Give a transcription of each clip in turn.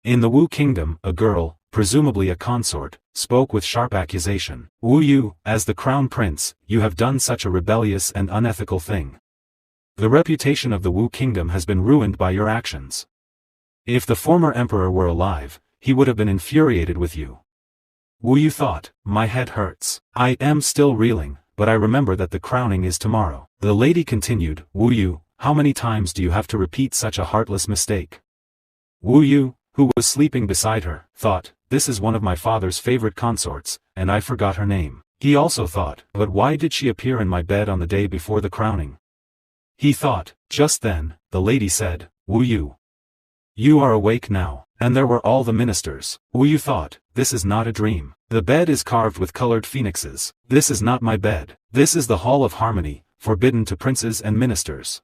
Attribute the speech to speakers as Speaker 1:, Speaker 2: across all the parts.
Speaker 1: In the Wu kingdom, a girl, presumably a consort, spoke with sharp accusation. Wu Yu, as the crown prince, you have done such a rebellious and unethical thing. The reputation of the Wu kingdom has been ruined by your actions. If the former emperor were alive, he would have been infuriated with you. Wu Yu thought, my head hurts. I am still reeling, but I remember that the crowning is tomorrow. The lady continued, Wu Yu, how many times do you have to repeat such a heartless mistake? Wu Yu, who was sleeping beside her, thought, this is one of my father's favorite consorts, and I forgot her name. He also thought, but why did she appear in my bed on the day before the crowning? He thought. Just then, the lady said, Wu Yu. You are awake now. And there were all the ministers. Wu Yu thought, this is not a dream. The bed is carved with colored phoenixes. This is not my bed. This is the Hall of Harmony, forbidden to princes and ministers.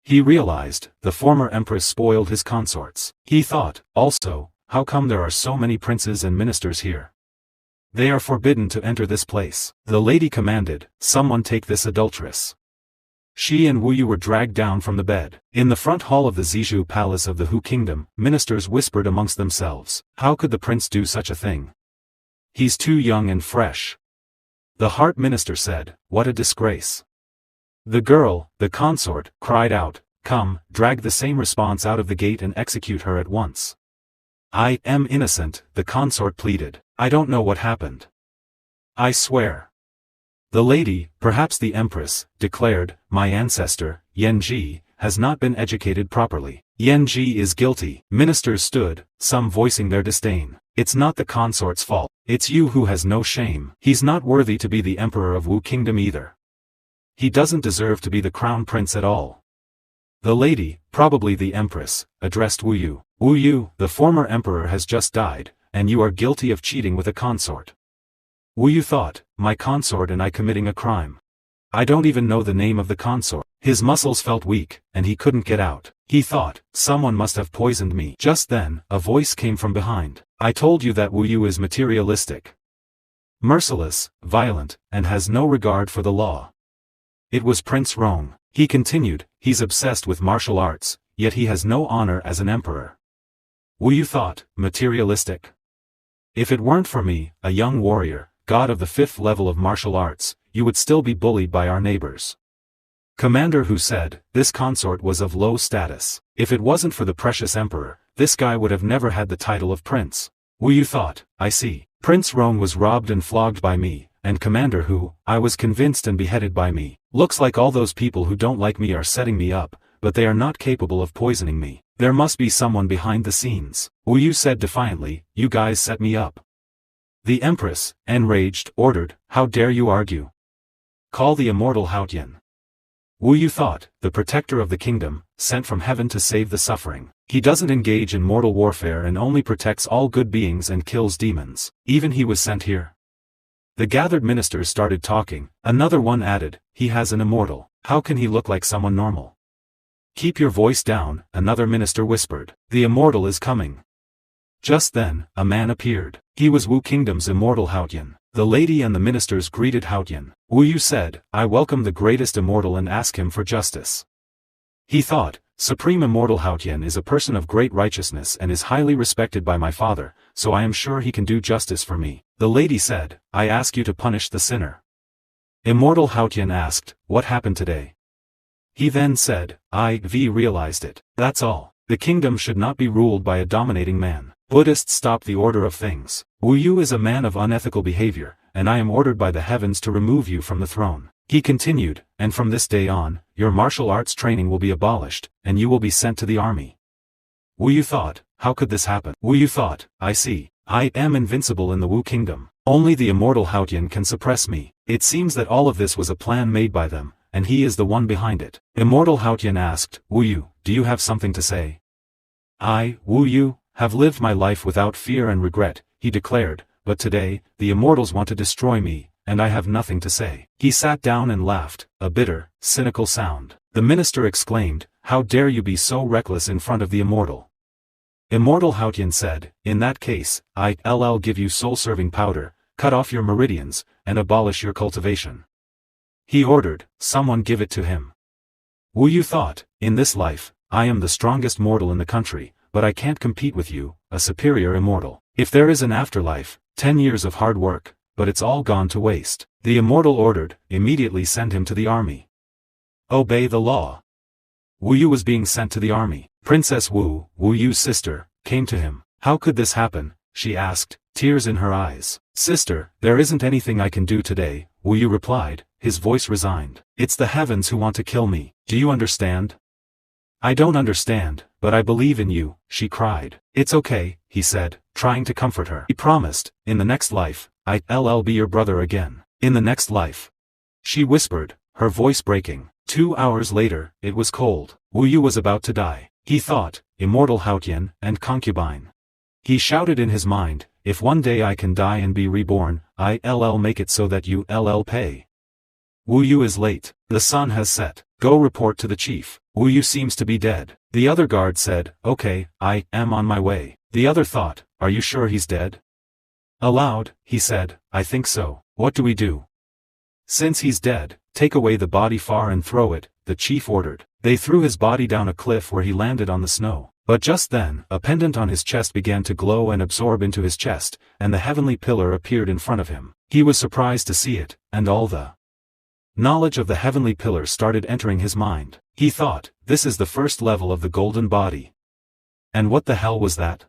Speaker 1: He realized, the former empress spoiled his consorts. He thought, also, how come there are so many princes and ministers here? They are forbidden to enter this place. The lady commanded, someone take this adulteress. She and Wu Yu were dragged down from the bed. In the front hall of the Zijou palace of the Hu kingdom, ministers whispered amongst themselves, how could the prince do such a thing? He's too young and fresh. The heart minister said, what a disgrace. The girl, the consort, cried out, come, drag the same response out of the gate and execute her at once. I am innocent, the consort pleaded. I don't know what happened. I swear. The lady, perhaps the empress, declared, my ancestor, Yan Ji, has not been educated properly. Yan Ji is guilty. Ministers stood, some voicing their disdain. It's not the consort's fault. It's you who has no shame. He's not worthy to be the emperor of Wu kingdom either. He doesn't deserve to be the crown prince at all. The lady, probably the empress, addressed Wu Yu. Wu Yu, the former emperor has just died, and you are guilty of cheating with a consort. Wu Yu thought, my consort and I committing a crime. I don't even know the name of the consort. His muscles felt weak, and he couldn't get out. He thought, someone must have poisoned me. Just then, a voice came from behind. I told you that Wu Yu is materialistic, merciless, violent, and has no regard for the law. It was Prince Rong. He continued, he's obsessed with martial arts, yet he has no honor as an emperor. Wu Yu thought, materialistic. If it weren't for me, a young warrior, god of the 5th level of martial arts, you would still be bullied by our neighbors. Commander Hu said, this consort was of low status. If it wasn't for the precious emperor, this guy would have never had the title of prince. Wu Yu thought, I see. Prince Rong was robbed and flogged by me, and Commander Hu, I was convinced and beheaded by me. Looks like all those people who don't like me are setting me up, but they are not capable of poisoning me. There must be someone behind the scenes. Wu Yu said defiantly, you guys set me up. The empress, enraged, ordered, how dare you argue? Call the immortal Haotian. Wu Yu thought, the protector of the kingdom, sent from heaven to save the suffering. He doesn't engage in mortal warfare and only protects all good beings and kills demons. Even he was sent here. The gathered ministers started talking. Another one added, he has an immortal. How can he look like someone normal? Keep your voice down, another minister whispered. The immortal is coming. Just then, a man appeared. He was Wu Kingdom's immortal Haotian. The lady and the ministers greeted Haotian. Wu Yu said, I welcome the greatest immortal and ask him for justice. He thought, Supreme Immortal Haotian is a person of great righteousness and is highly respected by my father, so I am sure he can do justice for me. The lady said, I ask you to punish the sinner. Immortal Haotian asked, what happened today? He then said, I realized it. That's all. The kingdom should not be ruled by a dominating man. Buddhists stop the order of things. Wu Yu is a man of unethical behavior, and I am ordered by the heavens to remove you from the throne. He continued, and from this day on, your martial arts training will be abolished, and you will be sent to the army. Wu Yu thought, how could this happen? Wu Yu thought, I see. I am invincible in the Wu kingdom. Only the immortal Haotian can suppress me. It seems that all of this was a plan made by them, and he is the one behind it. Immortal Haotian asked, Wu Yu, do you have something to say? I, Wu Yu, have lived my life without fear and regret, he declared, but today, the immortals want to destroy me, and I have nothing to say. He sat down and laughed, a bitter, cynical sound. The minister exclaimed, how dare you be so reckless in front of the immortal? Immortal Haotian said, in that case, I'll give you soul-serving powder, cut off your meridians, and abolish your cultivation. He ordered, someone give it to him. Wu Yu thought, in this life, I am the strongest mortal in the country, but I can't compete with you, a superior immortal. If there is an afterlife, 10 years of hard work, but it's all gone to waste. The immortal ordered, immediately send him to the army. Obey the law. Wu Yu was being sent to the army. Princess Wu, Wu Yu's sister, came to him. How could this happen? She asked, tears in her eyes. Sister, there isn't anything I can do today, Wu Yu replied, his voice resigned. It's the heavens who want to kill me. Do you understand? I don't understand, but I believe in you, she cried. It's okay, he said, trying to comfort her. He promised, in the next life, I'll be your brother again. In the next life. She whispered, her voice breaking. 2 hours later, it was cold. Wu Yu was about to die. He thought, immortal Haotian and concubine. He shouted in his mind, if one day I can die and be reborn, I'll make it so that you'll pay. Wu Yu is late. The sun has set. Go report to the chief. Wu Yu seems to be dead. The other guard said, okay, I am on my way. The other thought, are you sure he's dead? Aloud, he said, I think so. What do we do? Since he's dead, take away the body far and throw it, the chief ordered. They threw his body down a cliff where he landed on the snow. But just then, a pendant on his chest began to glow and absorb into his chest, and the heavenly pillar appeared in front of him. He was surprised to see it, and all the knowledge of the heavenly pillar started entering his mind. He thought, this is the first level of the golden body. And what the hell was that?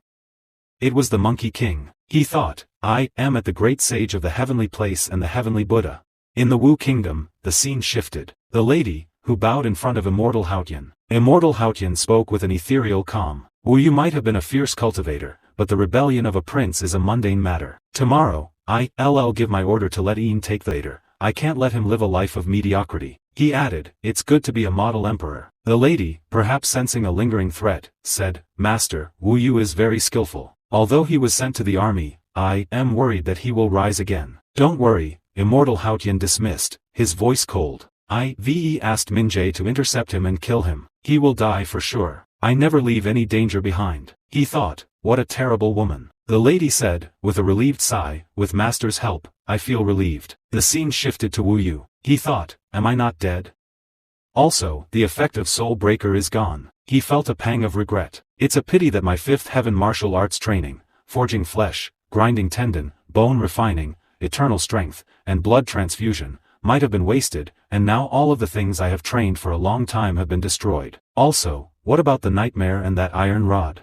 Speaker 1: It was the Monkey King. He thought, I am at the great sage of the heavenly place and the heavenly Buddha. In the Wu Kingdom, the scene shifted. The lady, who bowed in front of immortal Haotian. Immortal Haotian spoke with an ethereal calm. Wu Yu might have been a fierce cultivator, but the rebellion of a prince is a mundane matter. Tomorrow, I'll give my order to let Ian take the leader. I can't let him live a life of mediocrity. He added, it's good to be a model emperor. The lady, perhaps sensing a lingering threat, said, Master, Wu Yu is very skillful. Although he was sent to the army, I am worried that he will rise again. Don't worry, immortal Haotian dismissed, his voice cold. I've asked Minjie to intercept him and kill him. He will die for sure. I never leave any danger behind. He thought, what a terrible woman. The lady said, with a relieved sigh, with Master's help, I feel relieved. The scene shifted to Wu Yu. He thought, am I not dead? Also, the effect of Soul Breaker is gone. He felt a pang of regret. It's a pity that my fifth heaven martial arts training, forging flesh, grinding tendon, bone refining, eternal strength, and blood transfusion, might have been wasted, and now all of the things I have trained for a long time have been destroyed. Also, what about the nightmare and that iron rod?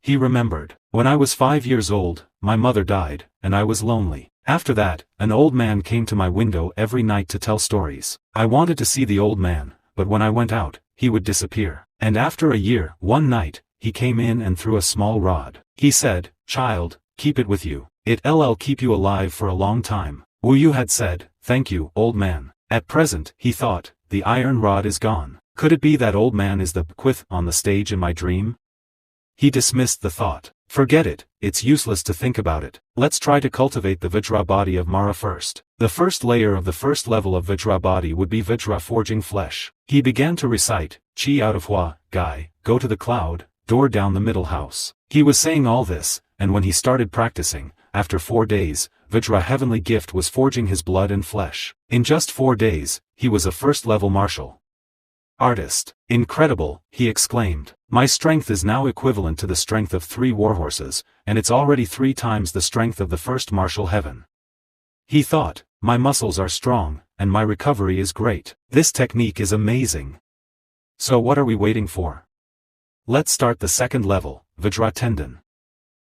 Speaker 1: He remembered. When I was 5 years old, my mother died, and I was lonely. After that, an old man came to my window every night to tell stories. I wanted to see the old man, but when I went out, he would disappear. And after a year, one night, he came in and threw a small rod. He said, child, keep it with you. It'll keep you alive for a long time. Wu Yu had said, thank you, old man. At present, he thought, the iron rod is gone. Could it be that old man is the Bequith on the stage in my dream? He dismissed the thought. Forget it, it's useless to think about it. Let's try to cultivate the Vajra body of Mara first. The first layer of the first level of Vajra body would be Vajra forging flesh. He began to recite, Chi out of Hua, Guy, go to the cloud, door down the middle house. He was saying all this, and when he started practicing, after 4 days, Vajra heavenly gift was forging his blood and flesh. In just 4 days, he was a first-level martial artist. Incredible, he exclaimed. My strength is now equivalent to the strength of 3 warhorses, and it's already 3 times the strength of the first martial heaven. He thought, my muscles are strong, and my recovery is great. This technique is amazing. So what are we waiting for? Let's start the second level, Vajra tendon.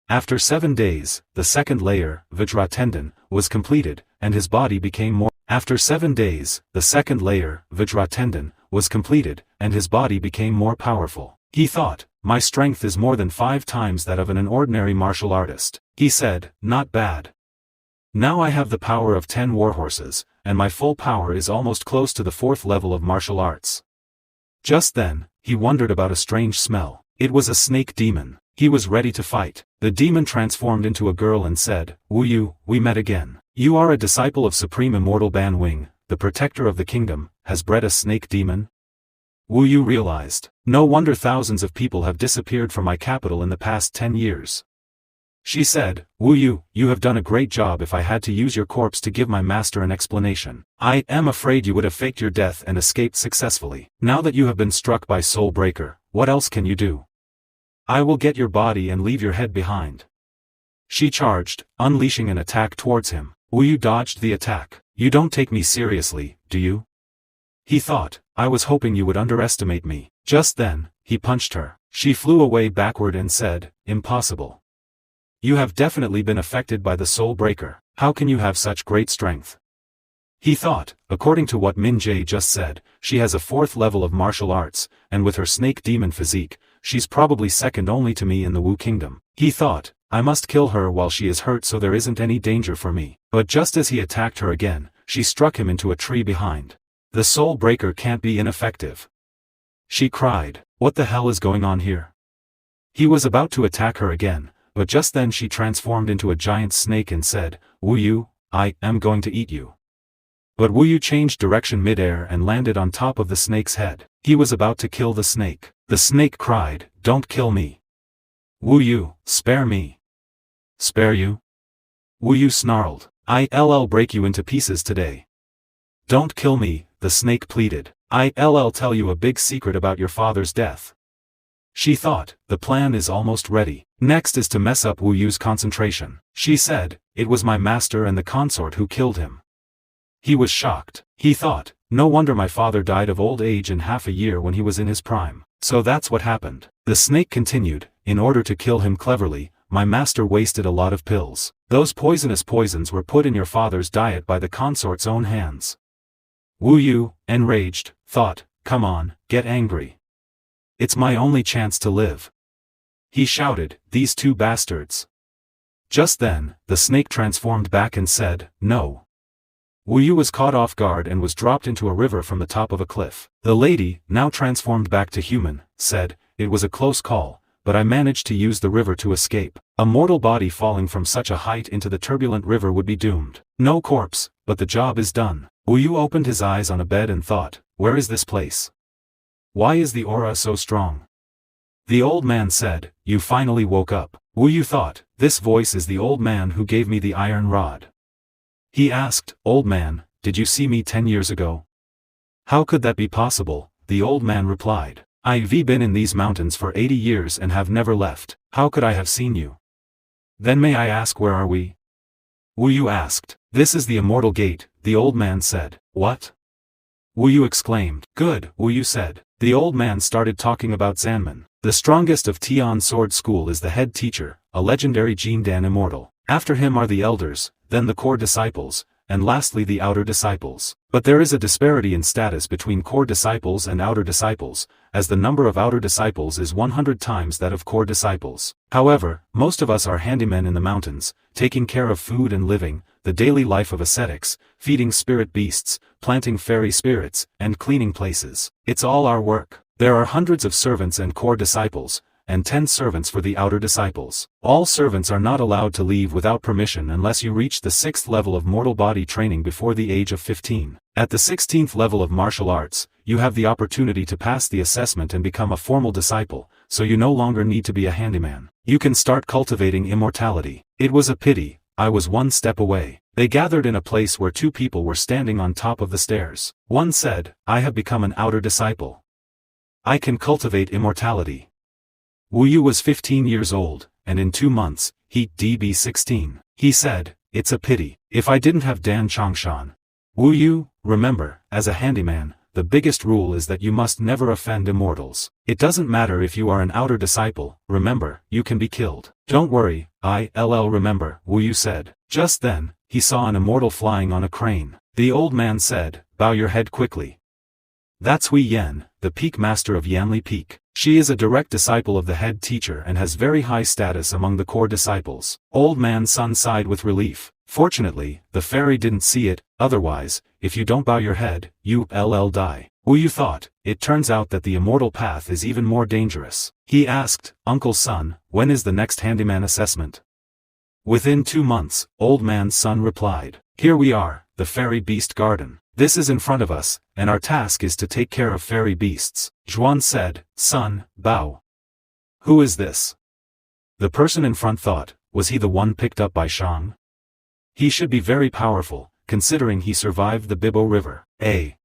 Speaker 1: After 7 days, the second layer, Vajra tendon, was completed, and his body became more. After 7 days, the second layer, Vajra tendon, was completed, and his body became more powerful. He thought, my strength is more than 5 times that of an ordinary martial artist. He said, not bad. Now I have the power of 10 warhorses, and my full power is almost close to the 4th level of martial arts. Just then, he wondered about a strange smell. It was a snake demon. He was ready to fight. The demon transformed into a girl and said, Wu Yu, we met again. You are a disciple of Supreme Immortal Ban Wing, the protector of the kingdom, has bred a snake demon? Wu Yu realized. No wonder thousands of people have disappeared from my capital in the past 10 years. She said, Wu Yu, you have done a great job. If I had to use your corpse to give my master an explanation, I am afraid you would have faked your death and escaped successfully. Now that you have been struck by Soul Breaker, what else can you do? I will get your body and leave your head behind. She charged, unleashing an attack towards him. Wu Yu dodged the attack. You don't take me seriously, do you? He thought, I was hoping you would underestimate me. Just then, he punched her. She flew away backward and said, impossible. You have definitely been affected by the soul breaker. How can you have such great strength? He thought, according to what Min Jae just said, she has a 4th level of martial arts, and with her snake demon physique, she's probably second only to me in the Wu Kingdom. He thought, I must kill her while she is hurt so there isn't any danger for me. But just as he attacked her again, she struck him into a tree behind. The soul breaker can't be ineffective. She cried, what the hell is going on here? He was about to attack her again, but just then she transformed into a giant snake and said, Wu Yu, I am going to eat you. But Wu Yu changed direction mid-air and landed on top of the snake's head. He was about to kill the snake. The snake cried, don't kill me. Wu Yu, spare me. Spare you? Wu Yu snarled, I'll break you into pieces today. Don't kill me, the snake pleaded. I'll tell you a big secret about your father's death. She thought, the plan is almost ready. Next is to mess up Wu Yu's concentration. She said, it was my master and the consort who killed him. He was shocked. He thought, no wonder my father died of old age in half a year when he was in his prime. So that's what happened. The snake continued, in order to kill him cleverly, my master wasted a lot of pills. Those poisonous poisons were put in your father's diet by the consort's own hands. Wu Yu, enraged, thought, come on, get angry. It's my only chance to live. He shouted, these two bastards. Just then, the snake transformed back and said, no. Wu Yu was caught off guard and was dropped into a river from the top of a cliff. The lady, now transformed back to human, said, it was a close call, but I managed to use the river to escape. A mortal body falling from such a height into the turbulent river would be doomed. No corpse, but the job is done. Wu Yu opened his eyes on a bed and thought, where is this place? Why is the aura so strong? The old man said, you finally woke up. Wu Yu thought, this voice is the old man who gave me the iron rod. He asked, old man, did you see me 10 years ago? How could that be possible? The old man replied, I've been in these mountains for 80 years and have never left. How could I have seen you? Then may I ask where are we? Wu Yu asked. This is the immortal gate, the old man said. What? Wu Yu exclaimed. Good, Wu Yu said. The old man started talking about Zanman. The strongest of Tian Sword School is the head teacher, a legendary Jindan immortal. After him are the elders, then the core disciples, and lastly the outer disciples. But there is a disparity in status between core disciples and outer disciples, as the number of outer disciples is 100 times that of core disciples. However, most of us are handymen in the mountains, taking care of food and living, the daily life of ascetics, feeding spirit beasts, planting fairy spirits, and cleaning places. It's all our work. There are hundreds of servants and core disciples, and 10 servants for the outer disciples. All servants are not allowed to leave without permission unless you reach the 6th level of mortal body training before the age of 15. At the 16th level of martial arts, you have the opportunity to pass the assessment and become a formal disciple, so you no longer need to be a handyman. You can start cultivating immortality. It was a pity, I was one step away. They gathered in a place where two people were standing on top of the stairs. One said, I have become an outer disciple. I can cultivate immortality. Wu Yu was 15 years old, and in 2 months, he'd be 16. He said, it's a pity, if I didn't have Dan Chongshan. Wu Yu, remember, as a handyman, the biggest rule is that you must never offend immortals. It doesn't matter if you are an outer disciple, remember, you can be killed. Don't worry, I'll remember, Wu Yu said. Just then, he saw an immortal flying on a crane. The old man said, bow your head quickly. That's Hui Yen, the peak master of Yanli Peak. She is a direct disciple of the head teacher and has very high status among the core disciples. Old man's son sighed with relief. Fortunately, the fairy didn't see it, otherwise, if you don't bow your head, you'll die. Wu Yu thought, it turns out that the immortal path is even more dangerous. He asked, Uncle Son, when is the next handyman assessment? Within 2 months, old man's son replied. Here we are, the fairy beast garden. This is in front of us, and our task is to take care of fairy beasts. Zhuan said, Son, bow. Who is this? The person in front thought, was he the one picked up by Shang? He should be very powerful, considering he survived the Bibo River. A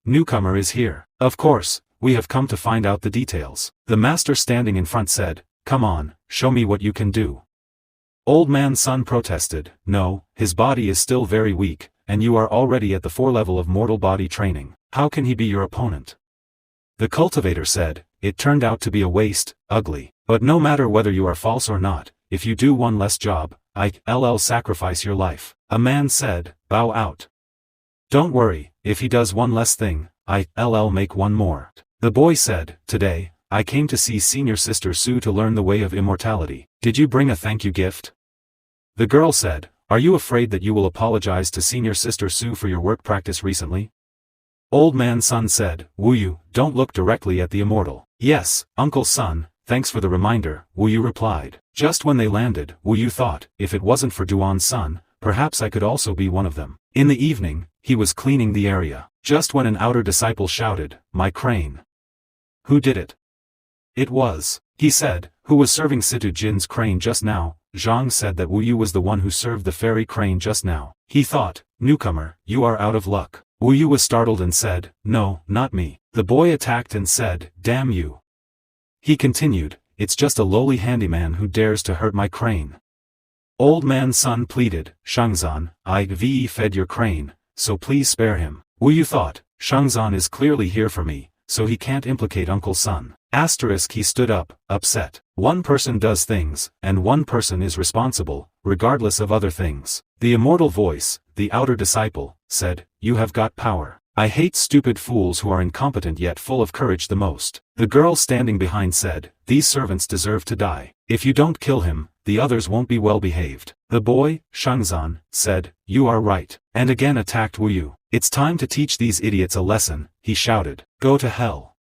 Speaker 1: newcomer is here. Of course, we have come to find out the details. The master standing in front said, come on, show me what you can do. Old man Sun protested, no, his body is still very weak, and you are already at the 4 level of mortal body training. How can he be your opponent? The cultivator said, it turned out to be a waste, ugly. But no matter whether you are false or not, if you do one less job, I'll sacrifice your life. A man said, bow out. Don't worry, if he does one less thing, I'll make one more. The boy said, today, I came to see Senior Sister Sue to learn the way of immortality. Did you bring a thank you gift? The girl said, are you afraid that you will apologize to Senior Sister Sue for your work practice recently? Old man Sun said, Wu-Yu, don't look directly at the immortal. Yes, Uncle Sun, thanks for the reminder, Wu-Yu replied. Just when they landed, Wu-Yu thought, if it wasn't for Duan's son, perhaps I could also be one of them. In the evening, he was cleaning the area, just when an outer disciple shouted, my crane. Who did it? It was, he said, who was serving Situ Jin's crane just now. Zhang said that Wu Yu was the one who served the fairy crane just now. He thought, newcomer, you are out of luck. Wu Yu was startled and said, no, not me. The boy attacked and said, damn you. He continued, it's just a lowly handyman who dares to hurt my crane. Old man Sun pleaded, Shangzan, I've fed your crane, so please spare him. Wu Yu thought, Shangzan is clearly here for me, so he can't implicate Uncle Sun. Asterisk he stood up, upset. One person does things, and one person is responsible, regardless of other things. The immortal voice, the outer disciple, said, you have got power. I hate stupid fools who are incompetent yet full of courage the most. The girl standing behind said, these servants deserve to die. If you don't kill him, the others won't be well behaved. The boy, Shangzan, said, you are right, and again attacked Wu Yu. It's time to teach these idiots a lesson, he shouted. Go to hell.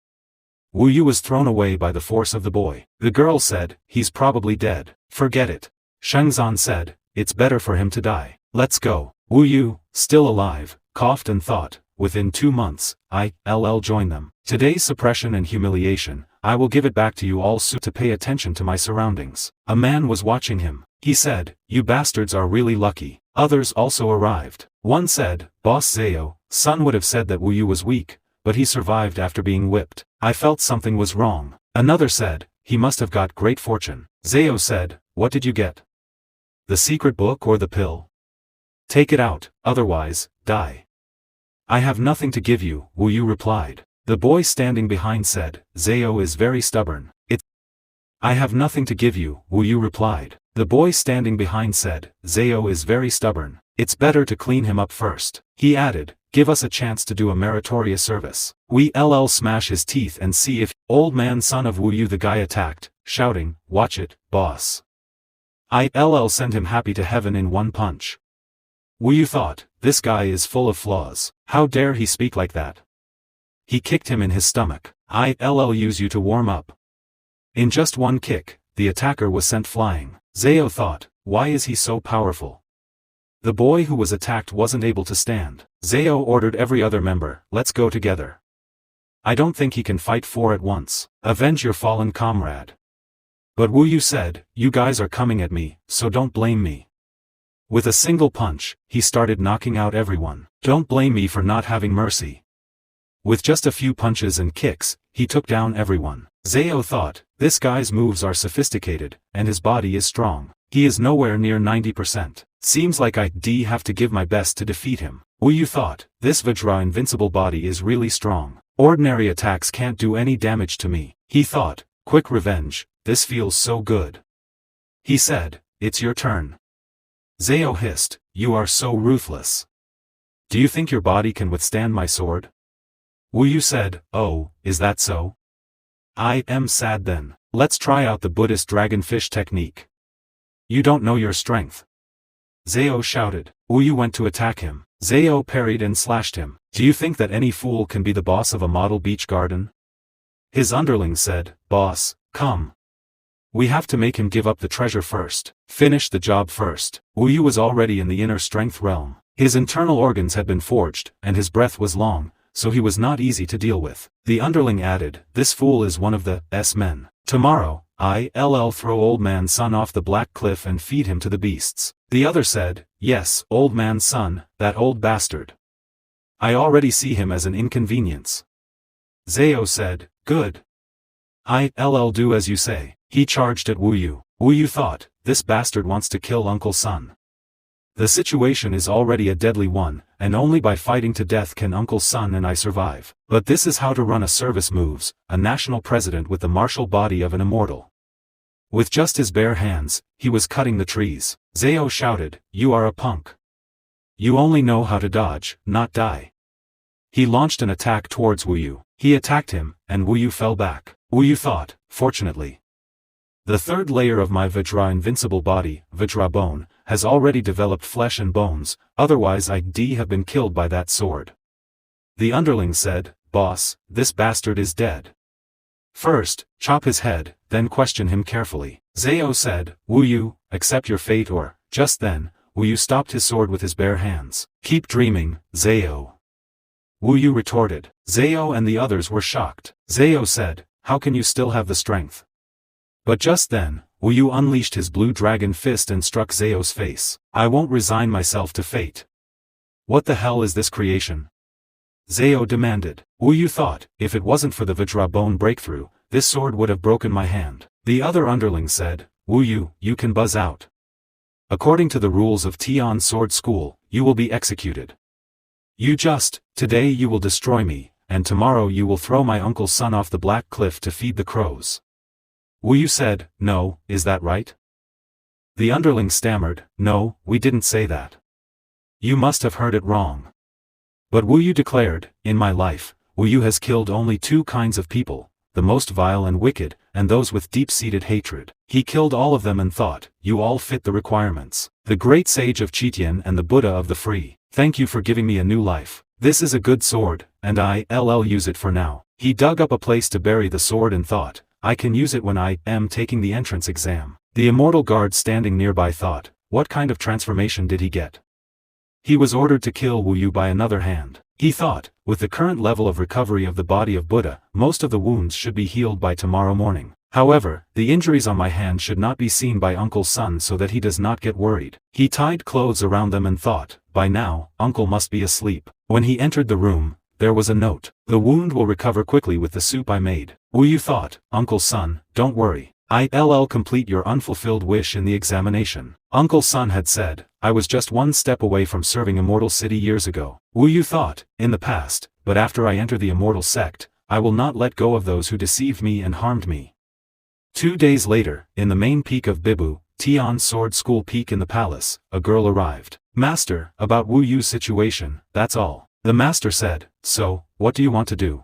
Speaker 1: Wu Yu was thrown away by the force of the boy. The girl said, he's probably dead. Forget it. Shangzan said, it's better for him to die. Let's go. Wu Yu, still alive, coughed and thought, within 2 months, I'll join them. Today's suppression and humiliation, I will give it back to you all soon. To pay attention to my surroundings. A man was watching him. He said, you bastards are really lucky. Others also arrived. One said, Boss Zhao, Sun would have said that Wu Yu was weak, but he survived after being whipped. I felt something was wrong. Another said, he must have got great fortune. Zhao said, what did you get? The secret book or the pill? Take it out, otherwise, die. I have nothing to give you, Wu Yu replied. The boy standing behind said, Zhao is very stubborn. I have nothing to give you, Wu Yu replied. The boy standing behind said, Zhao is very stubborn. It's better to clean him up first. He added, give us a chance to do a meritorious service. We'll smash his teeth and see if. Old man son of Wu Yu the guy attacked, shouting, watch it, boss. I'll send him happy to heaven in one punch. Wu Yu thought, this guy is full of flaws. How dare he speak like that? He kicked him in his stomach. I'll use you to warm up. In just one kick, the attacker was sent flying. Zhao thought, why is he so powerful? The boy who was attacked wasn't able to stand. Zhao ordered every other member, let's go together. I don't think he can fight 4 at once. Avenge your fallen comrade. But Wu Yu said, you guys are coming at me, so don't blame me. With a single punch, he started knocking out everyone. Don't blame me for not having mercy. With just a few punches and kicks, he took down everyone. Zhao thought, this guy's moves are sophisticated, and his body is strong. He is nowhere near 90%. Seems like I'd have to give my best to defeat him. Wu Yu thought, this Vajra invincible body is really strong. Ordinary attacks can't do any damage to me. He thought, quick revenge, this feels so good. He said, it's your turn. Zhao hissed, you are so ruthless. Do you think your body can withstand my sword? Wu Yu said, oh, is that so? I am sad then. Let's try out the Buddhist dragonfish technique. You don't know your strength. Zhao shouted. Wu Yu went to attack him. Zhao parried and slashed him. Do you think that any fool can be the boss of a model beach garden? His underling said, boss, come. We have to make him give up the treasure first. Finish the job first. Wu Yu was already in the inner strength realm. His internal organs had been forged, and his breath was long, so he was not easy to deal with. The underling added, this fool is one of the men. Tomorrow, I'll throw old man son off the black cliff and feed him to the beasts. The other said, yes, old man son, that old bastard. I already see him as an inconvenience. Zhao said, good. I'll do as you say. He charged at Wu Yu. Wu Yu thought, this bastard wants to kill Uncle Sun. The situation is already a deadly one, and only by fighting to death can Uncle Sun and I survive. But this is how to run a service moves, a national president with the martial body of an immortal. With just his bare hands, he was cutting the trees. Zhao shouted, you are a punk. You only know how to dodge, not die. He launched an attack towards Wu Yu. He attacked him, and Wu Yu fell back. Wu Yu thought, fortunately. The third layer of my Vajra invincible body, Vajra bone, has already developed flesh and bones, otherwise I'd have been killed by that sword. The underling said, boss, this bastard is dead. First, chop his head, then question him carefully. Zhao said, Wu Yu, accept your fate or, just then, Wu Yu stopped his sword with his bare hands. Keep dreaming, Zhao. Wu Yu retorted. Zhao and the others were shocked. Zhao said, how can you still have the strength? But just then, Wu Yu unleashed his blue dragon fist and struck Zhao's face. I won't resign myself to fate. What the hell is this creation? Zhao demanded. Wu Yu thought, if it wasn't for the Vajra bone breakthrough, this sword would have broken my hand. The other underling said, Wu Yu, you can buzz out. According to the rules of Tian Sword School, you will be executed. Today you will destroy me, and tomorrow you will throw my Uncle Sun off the black cliff to feed the crows. Wu Yu said, no, is that right? The underling stammered, no, we didn't say that. You must have heard it wrong. But Wu Yu declared, in my life, Wu Yu has killed only two kinds of people, the most vile and wicked, and those with deep-seated hatred. He killed all of them and thought, you all fit the requirements. The great sage of Chitian and the Buddha of the free. Thank you for giving me a new life. This is a good sword, and I'll use it for now. He dug up a place to bury the sword and thought, I can use it when I am taking the entrance exam. The immortal guard standing nearby thought, what kind of transformation did he get? He was ordered to kill Wu Yu by another hand. He thought, with the current level of recovery of the body of Buddha, most of the wounds should be healed by tomorrow morning. However, the injuries on my hand should not be seen by Uncle Sun so that he does not get worried. He tied clothes around them and thought, by now, Uncle must be asleep. When he entered the room, there was a note. The wound will recover quickly with the soup I made. Wu Yu thought, Uncle Sun, don't worry. I'll complete your unfulfilled wish in the examination. Uncle Sun had said, I was just one step away from serving Immortal City years ago. Wu Yu thought, in the past, but after I enter the Immortal Sect, I will not let go of those who deceived me and harmed me. 2 days later, in the main peak of Bibu, Tian Sword School peak in the palace, a girl arrived. Master, about Wu Yu's situation, that's all. The master said, so, what do you want to do?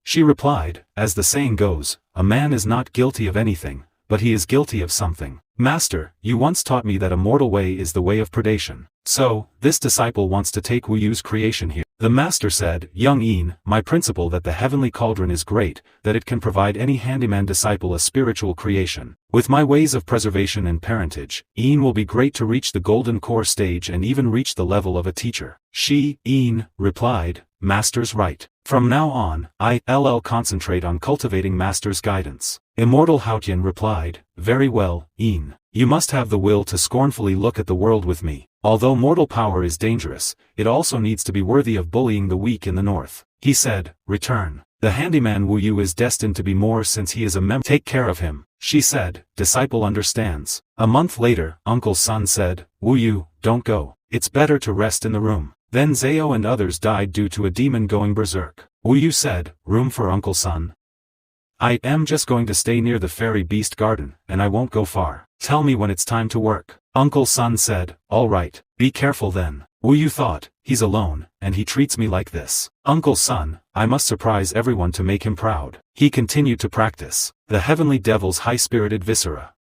Speaker 1: She replied, as the saying goes, a man is not guilty of anything, but he is guilty of something. Master, you once taught me that a mortal way is the way of predation. So, this disciple wants to take Wu Yu's creation here. The master said, Young Yin, my principle that the heavenly cauldron is great, that it can provide any handyman disciple a spiritual creation. With my ways of preservation and parentage, Yin will be great to reach the golden core stage and even reach the level of a teacher. She, Yin, replied, Master's right. From now on, I'll concentrate on cultivating Master's guidance. Immortal Haotian replied, Very well, Yin. You must have the will to scornfully look at the world with me. Although mortal power is dangerous, it also needs to be worthy of bullying the weak in the north. He said, Return. The handyman Wu Yu is destined to be more since he is a member. Take care of him. She said, Disciple understands. A month later, Uncle Sun said, Wu Yu, don't go. It's better to rest in the room. Then Zhao and others died due to a demon going berserk. Wu Yu said, Room for Uncle Sun? I am just going to stay near the fairy beast garden, and I won't go far. Tell me when it's time to work. Uncle Sun said, All right, be careful then. Wu Yu thought, he's alone, and he treats me like this. Uncle Sun, I must surprise everyone to make him proud. He continued to practice. The heavenly devil's high-spirited viscera.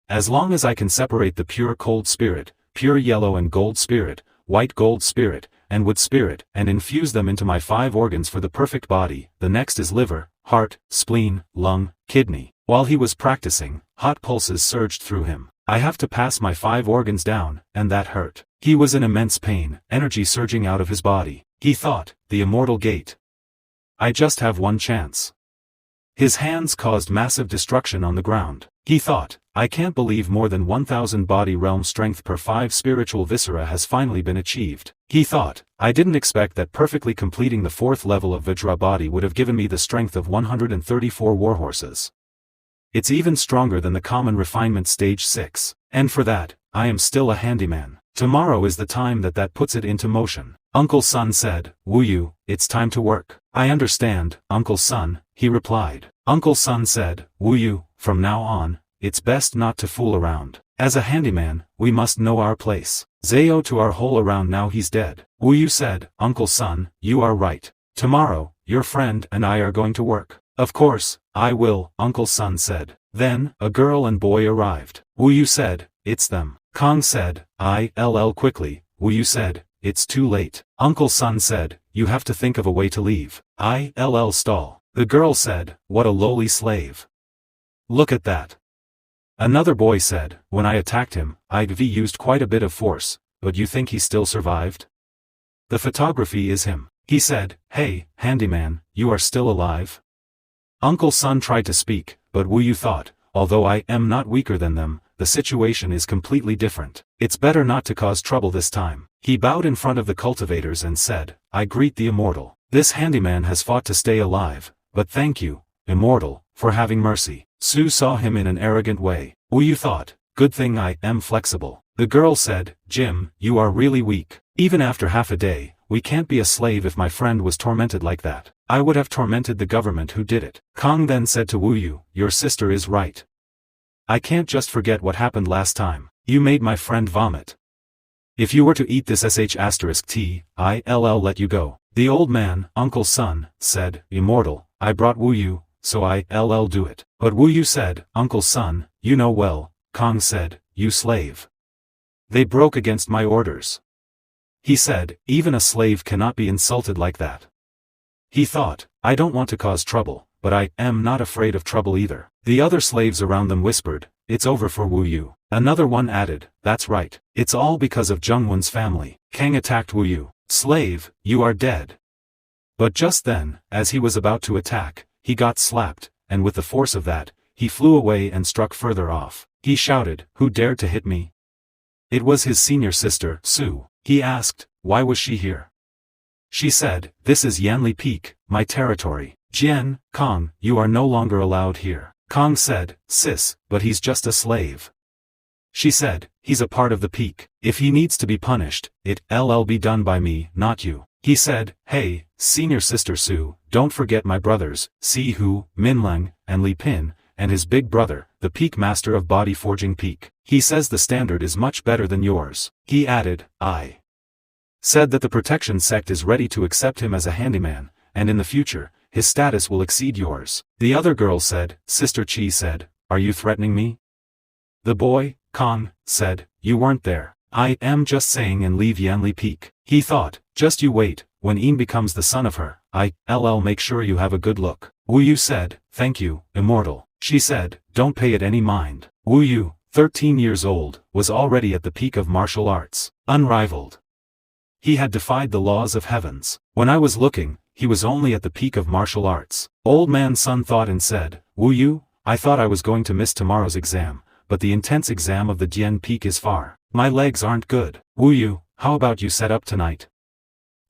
Speaker 1: As long as I can separate the pure cold spirit, pure yellow and gold spirit, white gold spirit, and wood spirit, and infuse them into my 5 organs for the perfect body, the next is liver, heart, spleen, lung, kidney. While he was practicing, hot pulses surged through him. I have to pass my 5 organs down, and that hurt. He was in immense pain, energy surging out of his body. He thought, the immortal gate. I just have one chance. His hands caused massive destruction on the ground. He thought, I can't believe more than 1000 body realm strength per 5 spiritual viscera has finally been achieved. He thought, I didn't expect that perfectly completing the 4th level of Vajra body would have given me the strength of 134 warhorses. It's even stronger than the common refinement stage 6. And for that, I am still a handyman. Tomorrow is the time that puts it into motion. Uncle Sun said, Wu Yu, it's time to work. I understand, Uncle Sun, he replied. Uncle Sun said, Wu Yu, from now on, it's best not to fool around. As a handyman, we must know our place. Zayo to our hole around now he's dead. Wu Yu said, Uncle Sun, you are right. Tomorrow, your friend and I are going to work. Of course, I will, Uncle Sun said. Then, a girl and boy arrived. Wu Yu said, it's them. Kong said, ILL quickly. Wu Yu said, it's too late. Uncle Sun said, you have to think of a way to leave. ILL stall. The girl said, what a lowly slave. Look at that. Another boy said, when I attacked him, I've used quite a bit of force, but you think he still survived? The photography is him. He said, hey, handyman, you are still alive? Uncle Sun tried to speak, but Wu Yu thought, although I am not weaker than them, the situation is completely different. It's better not to cause trouble this time. He bowed in front of the cultivators and said, I greet the immortal. This handyman has fought to stay alive, but thank you, immortal, for having mercy. Su saw him in an arrogant way. Wu Yu thought, good thing I am flexible. The girl said, Jim, you are really weak. Even after half a day, we can't be a slave if my friend was tormented like that. I would have tormented the government who did it. Kong then said to Wu Yu, your sister is right. I can't just forget what happened last time. You made my friend vomit. If you were to eat this *T, I'll let you go. The old man, Uncle Sun, said, Immortal, I brought Wu Yu, so I'll do it. But Wu Yu said, Uncle Sun, you know well. Kong said, you slave. They broke against my orders. He said, even a slave cannot be insulted like that. He thought, I don't want to cause trouble, but I am not afraid of trouble either. The other slaves around them whispered, it's over for Wu Yu. Another one added, that's right. It's all because of Jungwon's family. Kang attacked Wu Yu. Slave, you are dead. But just then, as he was about to attack, he got slapped, and with the force of that, he flew away and struck further off. He shouted, who dared to hit me? It was his senior sister, Su. He asked, why was she here? She said, this is Yanli Peak, my territory. Jian, Kong, you are no longer allowed here. Kong said, sis, but he's just a slave. She said, he's a part of the peak. If he needs to be punished, it'll be done by me, not you. He said, hey, senior sister Su, don't forget my brothers, Si Hu, Minleng, and Li Pin, and his big brother, the peak master of body forging peak. He says the standard is much better than yours. He added, I said that the protection sect is ready to accept him as a handyman, and in the future, his status will exceed yours. The other girl said, Sister Chi said, are you threatening me? The boy, Kong, said, you weren't there. I am just saying and leave Yanli Peak. He thought, just you wait, when Een becomes the son of her, I'll make sure you have a good look. Wu Yu said, thank you, immortal. She said, don't pay it any mind. Wu Yu, 13 years old, was already at the peak of martial arts, unrivaled. He had defied the laws of heavens. When I was looking, he was only at the peak of martial arts. Old man Sun thought and said, Wu Yu, I thought I was going to miss tomorrow's exam, but the intense exam of the Jian Peak is far. My legs aren't good. Wu Yu, how about you set up tonight?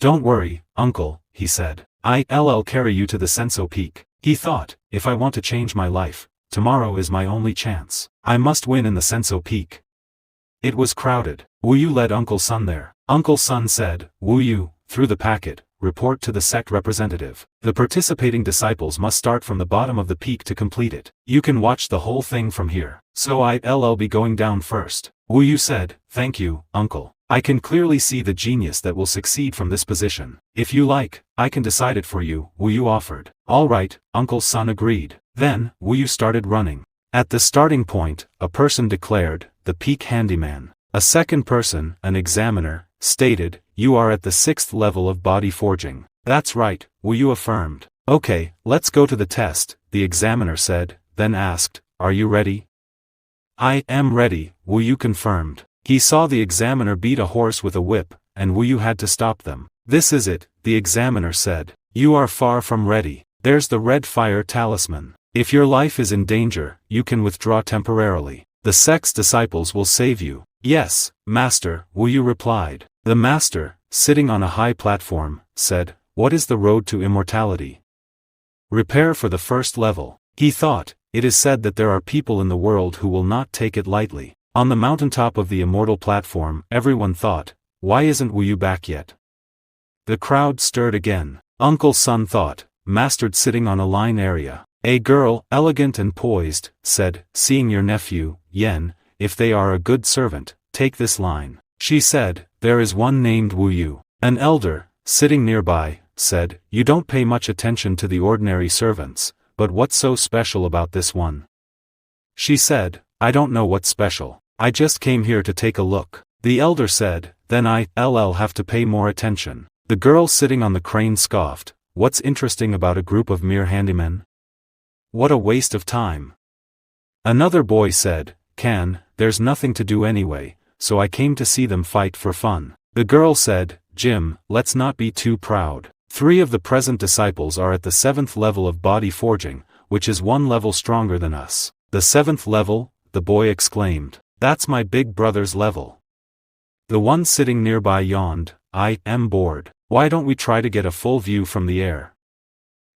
Speaker 1: Don't worry, uncle, he said. I'll carry you to the Senso Peak. He thought, if I want to change my life, tomorrow is my only chance. I must win in the Senso Peak. It was crowded. Wu Yu led Uncle Sun there. Uncle Sun said, Wu Yu, through the packet, report to the sect representative. The participating disciples must start from the bottom of the peak to complete it. You can watch the whole thing from here. So I'll be going down first. Wu Yu said, thank you, uncle. I can clearly see the genius that will succeed from this position. If you like, I can decide it for you, Wu Yu offered. All right, Uncle Sun agreed. Then, Wu Yu started running. At the starting point, a person declared, the peak handyman. A second person, an examiner, stated, you are at the 6th level of body forging. That's right, Wu Yu affirmed. Okay, let's go to the test, the examiner said, then asked, are you ready? I am ready, Wu Yu confirmed. He saw the examiner beat a horse with a whip, and Wu Yu had to stop them. This is it, the examiner said. You are far from ready. There's the red fire talisman. If your life is in danger, you can withdraw temporarily. The sect's disciples will save you. Yes, Master, Wu Yu replied. The Master, sitting on a high platform, said, what is the road to immortality? Repair for the first level. He thought, it is said that there are people in the world who will not take it lightly. On the mountaintop of the immortal platform, everyone thought, why isn't Wu Yu back yet? The crowd stirred again. Uncle Sun thought, mastered sitting on a line area. A girl, elegant and poised, said, seeing your nephew, Yen, if they are a good servant, take this line. She said, there is one named Wu Yu. An elder, sitting nearby, said, you don't pay much attention to the ordinary servants, but what's so special about this one? She said, I don't know what's special. I just came here to take a look. The elder said, then I'll have to pay more attention. The girl sitting on the crane scoffed, what's interesting about a group of mere handymen? What a waste of time. Another boy said, there's nothing to do anyway, so I came to see them fight for fun. The girl said, Jim, let's not be too proud. 3 of the present disciples are at the 7th level of body forging, which is 1 level stronger than us. The 7th level? The boy exclaimed. That's my big brother's level. The one sitting nearby yawned, I am bored. Why don't we try to get a full view from the air?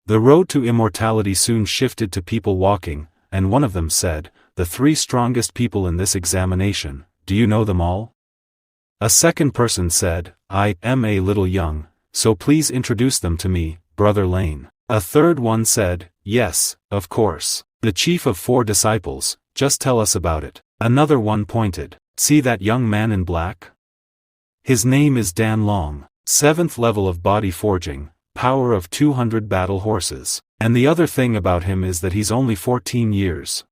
Speaker 1: The road to immortality soon shifted to people walking, and one of them said, the 3 strongest people in this examination, do you know them all? A second person said, I am a little young, so please introduce them to me, Brother Lane. A third one said, yes, of course. The chief of 4 disciples, just tell us about it. Another one pointed, see that young man in black? His name is Dan Long, 7th level of body forging, power of 200 battle horses. And the other thing about him is that he's only 14 years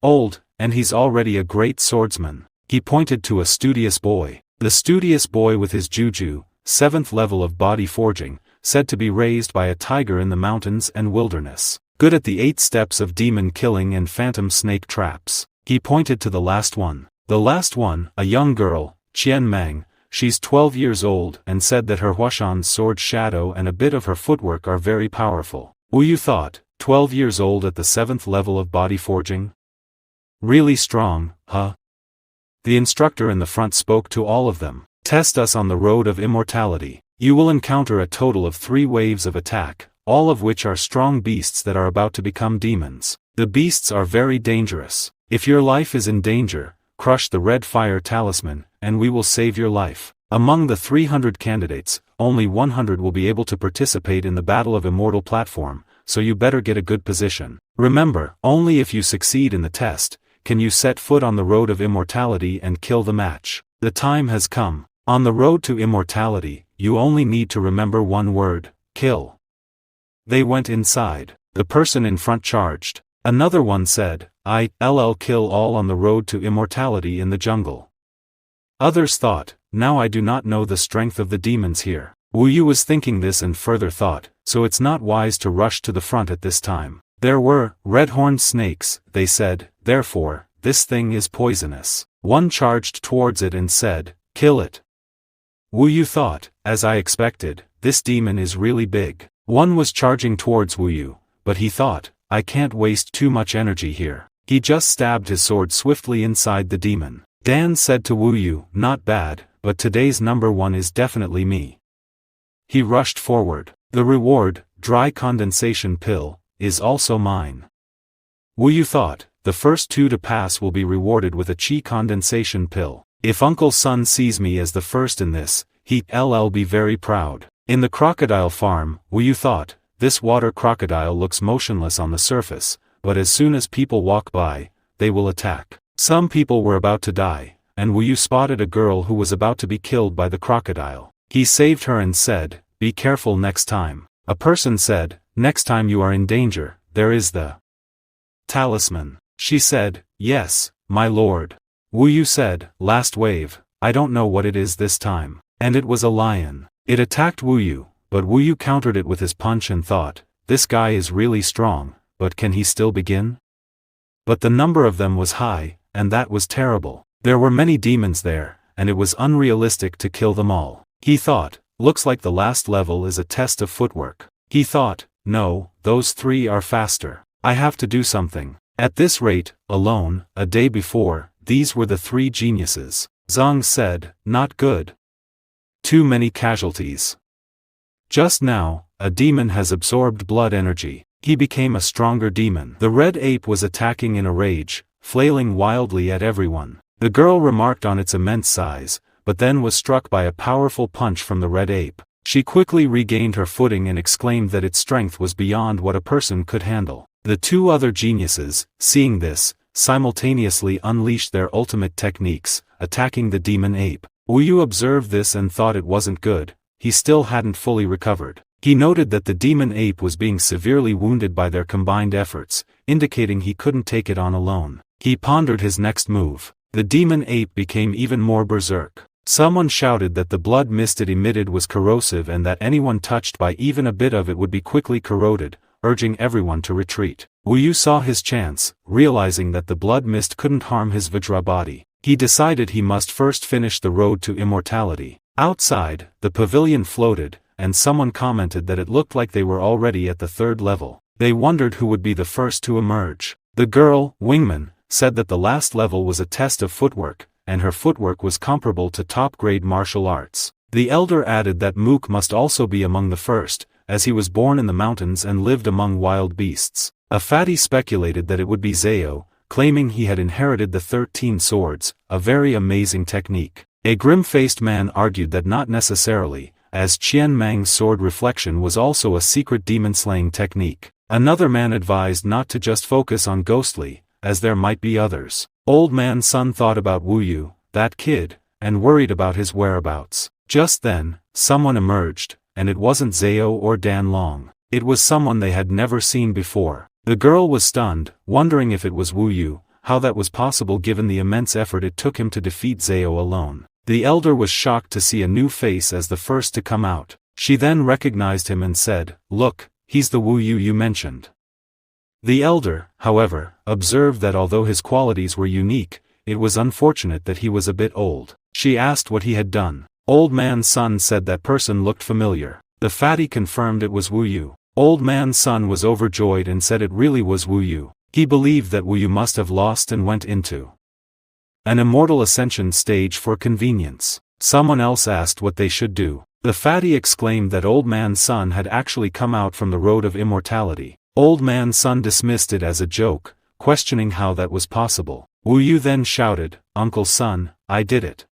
Speaker 1: old, and he's already a great swordsman. He pointed to a studious boy. The studious boy with his juju, 7th level of body forging, said to be raised by a tiger in the mountains and wilderness. Good at the 8 steps of demon killing and phantom snake traps. He pointed to the last one. The last one, a young girl, Qian Mang, she's 12 years old and said that her Huashan's sword shadow and a bit of her footwork are very powerful. Wu Yu thought, 12 years old at the 7th level of body forging? Really strong, huh? The instructor in the front spoke to all of them. Test us on the road of immortality. You will encounter a total of 3 waves of attack, all of which are strong beasts that are about to become demons. The beasts are very dangerous. If your life is in danger, crush the red fire talisman, and we will save your life. Among the 300 candidates, only 100 will be able to participate in the Battle of Immortal platform, so you better get a good position. Remember, only if you succeed in the test, can you set foot on the road of immortality and kill the match. The time has come. On the road to immortality, you only need to remember one word, kill. They went inside. The person in front charged. Another one said, I'll kill all on the road to immortality in the jungle. Others thought, now I do not know the strength of the demons here. Wu Yu was thinking this and further thought, so it's not wise to rush to the front at this time. There were red-horned snakes, they said, therefore, this thing is poisonous. One charged towards it and said, kill it. Wu Yu thought, as I expected, this demon is really big. One was charging towards Wu Yu, but he thought, I can't waste too much energy here. He just stabbed his sword swiftly inside the demon. Dan said to Wu Yu, not bad, but today's number 1 is definitely me. He rushed forward. The reward, dry condensation pill, is also mine. Wu Yu thought, the first 2 to pass will be rewarded with a chi condensation pill. If Uncle Sun sees me as the first in this, he'll be very proud. In the crocodile farm, Wu Yu thought, this water crocodile looks motionless on the surface, but as soon as people walk by, they will attack. Some people were about to die, and Wu Yu spotted a girl who was about to be killed by the crocodile. He saved her and said, be careful next time. A person said, next time you are in danger, there is the talisman. She said, yes, my lord. Wu Yu said, last wave, I don't know what it is this time. And it was a lion. It attacked Wu Yu, but Wu Yu countered it with his punch and thought, this guy is really strong, but can he still begin? But the number of them was high, and that was terrible. There were many demons there, and it was unrealistic to kill them all. He thought, looks like the last level is a test of footwork. He thought, no, those 3 are faster. I have to do something. At this rate, alone, a day before, these were the 3 geniuses. Zhang said, not good. Too many casualties. Just now, a demon has absorbed blood energy. He became a stronger demon. The red ape was attacking in a rage, flailing wildly at everyone. The girl remarked on its immense size, but then was struck by a powerful punch from the red ape. She quickly regained her footing and exclaimed that its strength was beyond what a person could handle. The 2 other geniuses, seeing this, simultaneously unleashed their ultimate techniques, attacking the demon ape. Wu Yu observed this and thought it wasn't good. He still hadn't fully recovered. He noted that the demon ape was being severely wounded by their combined efforts, indicating he couldn't take it on alone. He pondered his next move. The demon ape became even more berserk. Someone shouted that the blood mist it emitted was corrosive and that anyone touched by even a bit of it would be quickly corroded, urging everyone to retreat. Wu Yu saw his chance, realizing that the blood mist couldn't harm his Vajra body. He decided he must first finish the road to immortality. Outside, the pavilion floated, and someone commented that it looked like they were already at the 3rd level. They wondered who would be the first to emerge. The girl, Wingman, said that the last level was a test of footwork, and her footwork was comparable to top-grade martial arts. The elder added that Mook must also be among the first, as he was born in the mountains and lived among wild beasts. A fatty speculated that it would be Zhao, claiming he had inherited the 13 swords, a very amazing technique. A grim-faced man argued that not necessarily, as Qian Mang's sword reflection was also a secret demon-slaying technique. Another man advised not to just focus on ghostly, as there might be others. Old Man Sun thought about Wu Yu, that kid, and worried about his whereabouts. Just then, someone emerged, and it wasn't Zhao or Dan Long. It was someone they had never seen before. The girl was stunned, wondering if it was Wu Yu, how that was possible given the immense effort it took him to defeat Zhao alone. The elder was shocked to see a new face as the first to come out. She then recognized him and said, "Look, he's the Wu Yu you mentioned." The elder, however, observed that although his qualities were unique, it was unfortunate that he was a bit old. She asked what he had done. Old Man Sun said that person looked familiar. The fatty confirmed it was Wu Yu. Old Man Sun was overjoyed and said it really was Wu Yu. He believed that Wu Yu must have lost and went into an immortal ascension stage for convenience. Someone else asked what they should do. The fatty exclaimed that Old Man Sun had actually come out from the road of immortality. Old Man Sun dismissed it as a joke, questioning how that was possible. Wu Yu then shouted, "Uncle Sun, I did it."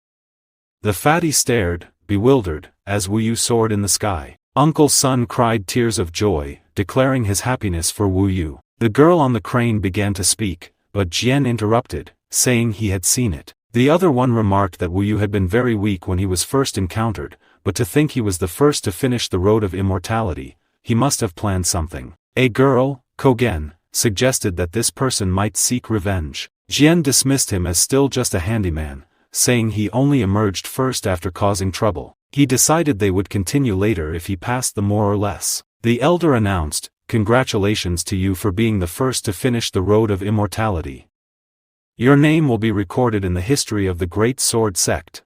Speaker 1: The fatty stared, bewildered, as Wu Yu soared in the sky. Uncle Sun cried tears of joy, declaring his happiness for Wu Yu. The girl on the crane began to speak, but Jian interrupted, saying he had seen it. The other one remarked that Wu Yu had been very weak when he was first encountered, but to think he was the first to finish the road of immortality, he must have planned something. A girl, Kogen, suggested that this person might seek revenge. Jian dismissed him as still just a handyman, saying he only emerged first after causing trouble. He decided they would continue later if he passed the more or less. The elder announced, "Congratulations to you for being the first to finish the road of immortality. Your name will be recorded in the history of the Great Sword Sect."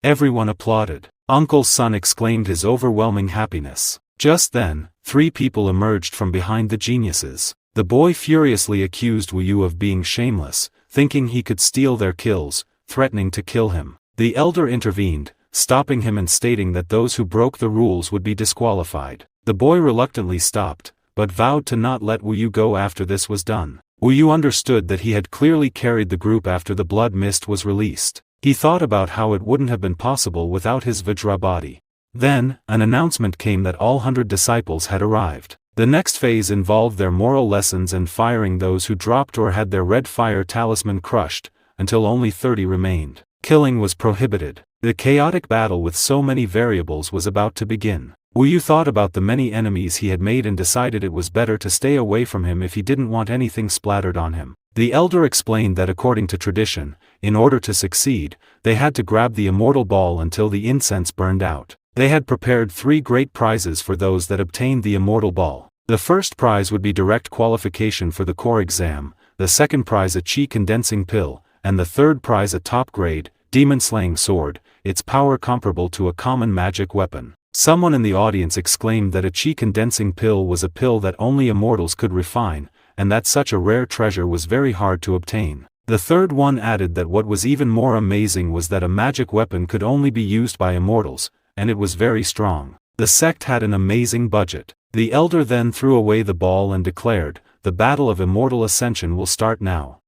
Speaker 1: Everyone applauded. Uncle Sun exclaimed his overwhelming happiness. Just then, 3 people emerged from behind the geniuses. The boy furiously accused Wu Yu of being shameless, thinking he could steal their kills, threatening to kill him. The elder intervened, stopping him and stating that those who broke the rules would be disqualified. The boy reluctantly stopped, but vowed to not let Wu Yu go after this was done. Wu Yu understood that he had clearly carried the group after the blood mist was released. He thought about how it wouldn't have been possible without his Vajra body. Then, an announcement came that all 100 disciples had arrived. The next phase involved their moral lessons and firing those who dropped or had their red fire talisman crushed, until only 30 remained. Killing was prohibited. The chaotic battle with so many variables was about to begin. Wu Yu thought about the many enemies he had made and decided it was better to stay away from him if he didn't want anything splattered on him. The elder explained that according to tradition, in order to succeed, they had to grab the immortal ball until the incense burned out. They had prepared 3 great prizes for those that obtained the immortal ball. The first prize would be direct qualification for the core exam, the second prize a chi condensing pill, and the third prize a top-grade, demon-slaying sword, its power comparable to a common magic weapon. Someone in the audience exclaimed that a chi-condensing pill was a pill that only immortals could refine, and that such a rare treasure was very hard to obtain. The third one added that what was even more amazing was that a magic weapon could only be used by immortals, and it was very strong. The sect had an amazing budget. The elder then threw away the ball and declared, "The battle of immortal ascension will start now."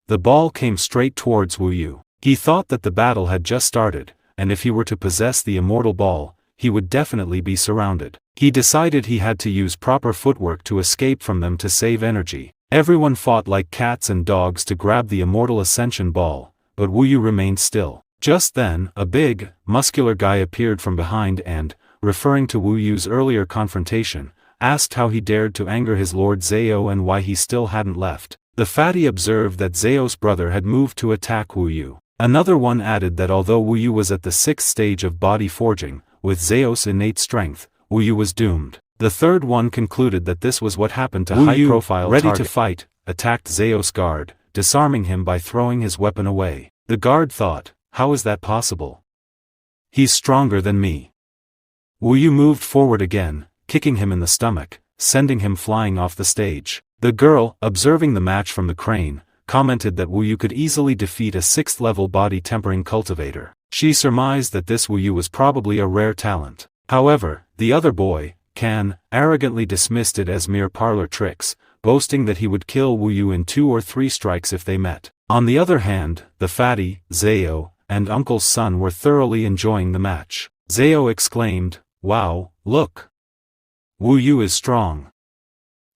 Speaker 1: The ball came straight towards Wu Yu. He thought that the battle had just started, and if he were to possess the immortal ball, he would definitely be surrounded. He decided he had to use proper footwork to escape from them to save energy. Everyone fought like cats and dogs to grab the immortal ascension ball, but Wu Yu remained still. Just then, a big, muscular guy appeared from behind and, referring to Wu Yu's earlier confrontation, asked how he dared to anger his lord Zhao and why he still hadn't left. The fatty observed that Zhao's brother had moved to attack Wu Yu. Another one added that although Wu Yu was at the 6th stage of body forging, with Zhao's innate strength, Wu Yu was doomed. The third one concluded that this was what happened to high-profile target. Ready to fight, attacked Zhao's guard, disarming him by throwing his weapon away. The guard thought, "How is that possible? He's stronger than me." Wu Yu moved forward again, kicking him in the stomach, sending him flying off the stage. The girl, observing the match from the crane, commented that Wu Yu could easily defeat a 6th-level body-tempering cultivator. She surmised that this Wu Yu was probably a rare talent. However, the other boy, Kan, arrogantly dismissed it as mere parlor tricks, boasting that he would kill Wu Yu in 2 or 3 strikes if they met. On the other hand, the fatty, Zhao, and Uncle's son were thoroughly enjoying the match. Zhao exclaimed, "Wow, look! Wu Yu is strong."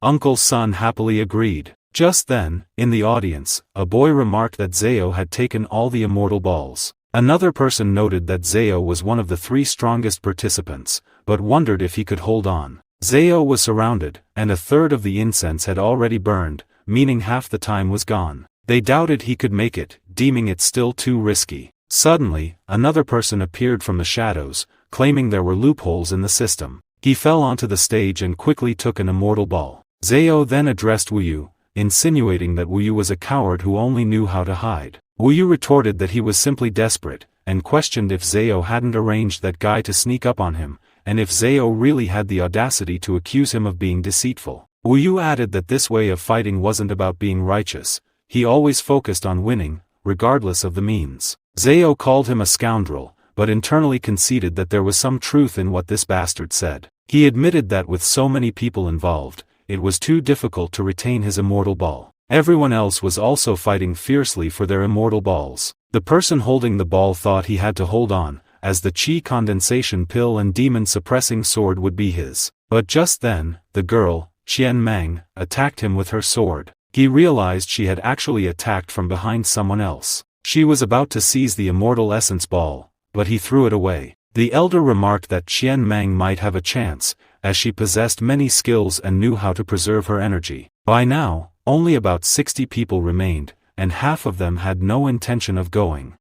Speaker 1: Uncle's son happily agreed. Just then, in the audience, a boy remarked that Zhao had taken all the immortal balls. Another person noted that Zhao was one of the 3 strongest participants, but wondered if he could hold on. Zhao was surrounded, and a third of the incense had already burned, meaning half the time was gone. They doubted he could make it, deeming it still too risky. Suddenly, another person appeared from the shadows, claiming there were loopholes in the system. He fell onto the stage and quickly took an immortal ball. Zhao then addressed Wu Yu, insinuating that Wu Yu was a coward who only knew how to hide. Wu Yu retorted that he was simply desperate, and questioned if Zhao hadn't arranged that guy to sneak up on him, and if Zhao really had the audacity to accuse him of being deceitful. Wu Yu added that this way of fighting wasn't about being righteous, he always focused on winning, regardless of the means. Zhao called him a scoundrel, but internally conceded that there was some truth in what this bastard said. He admitted that with so many people involved, it was too difficult to retain his immortal ball. Everyone else was also fighting fiercely for their immortal balls. The person holding the ball thought he had to hold on, as the chi condensation pill and demon suppressing sword would be his. But just then, the girl, Qian Meng, attacked him with her sword. He realized she had actually attacked from behind someone else. She was about to seize the immortal essence ball, but he threw it away. The elder remarked that Qian Meng might have a chance, as she possessed many skills and knew how to preserve her energy. By now, only about 60 people remained, and half of them had no intention of going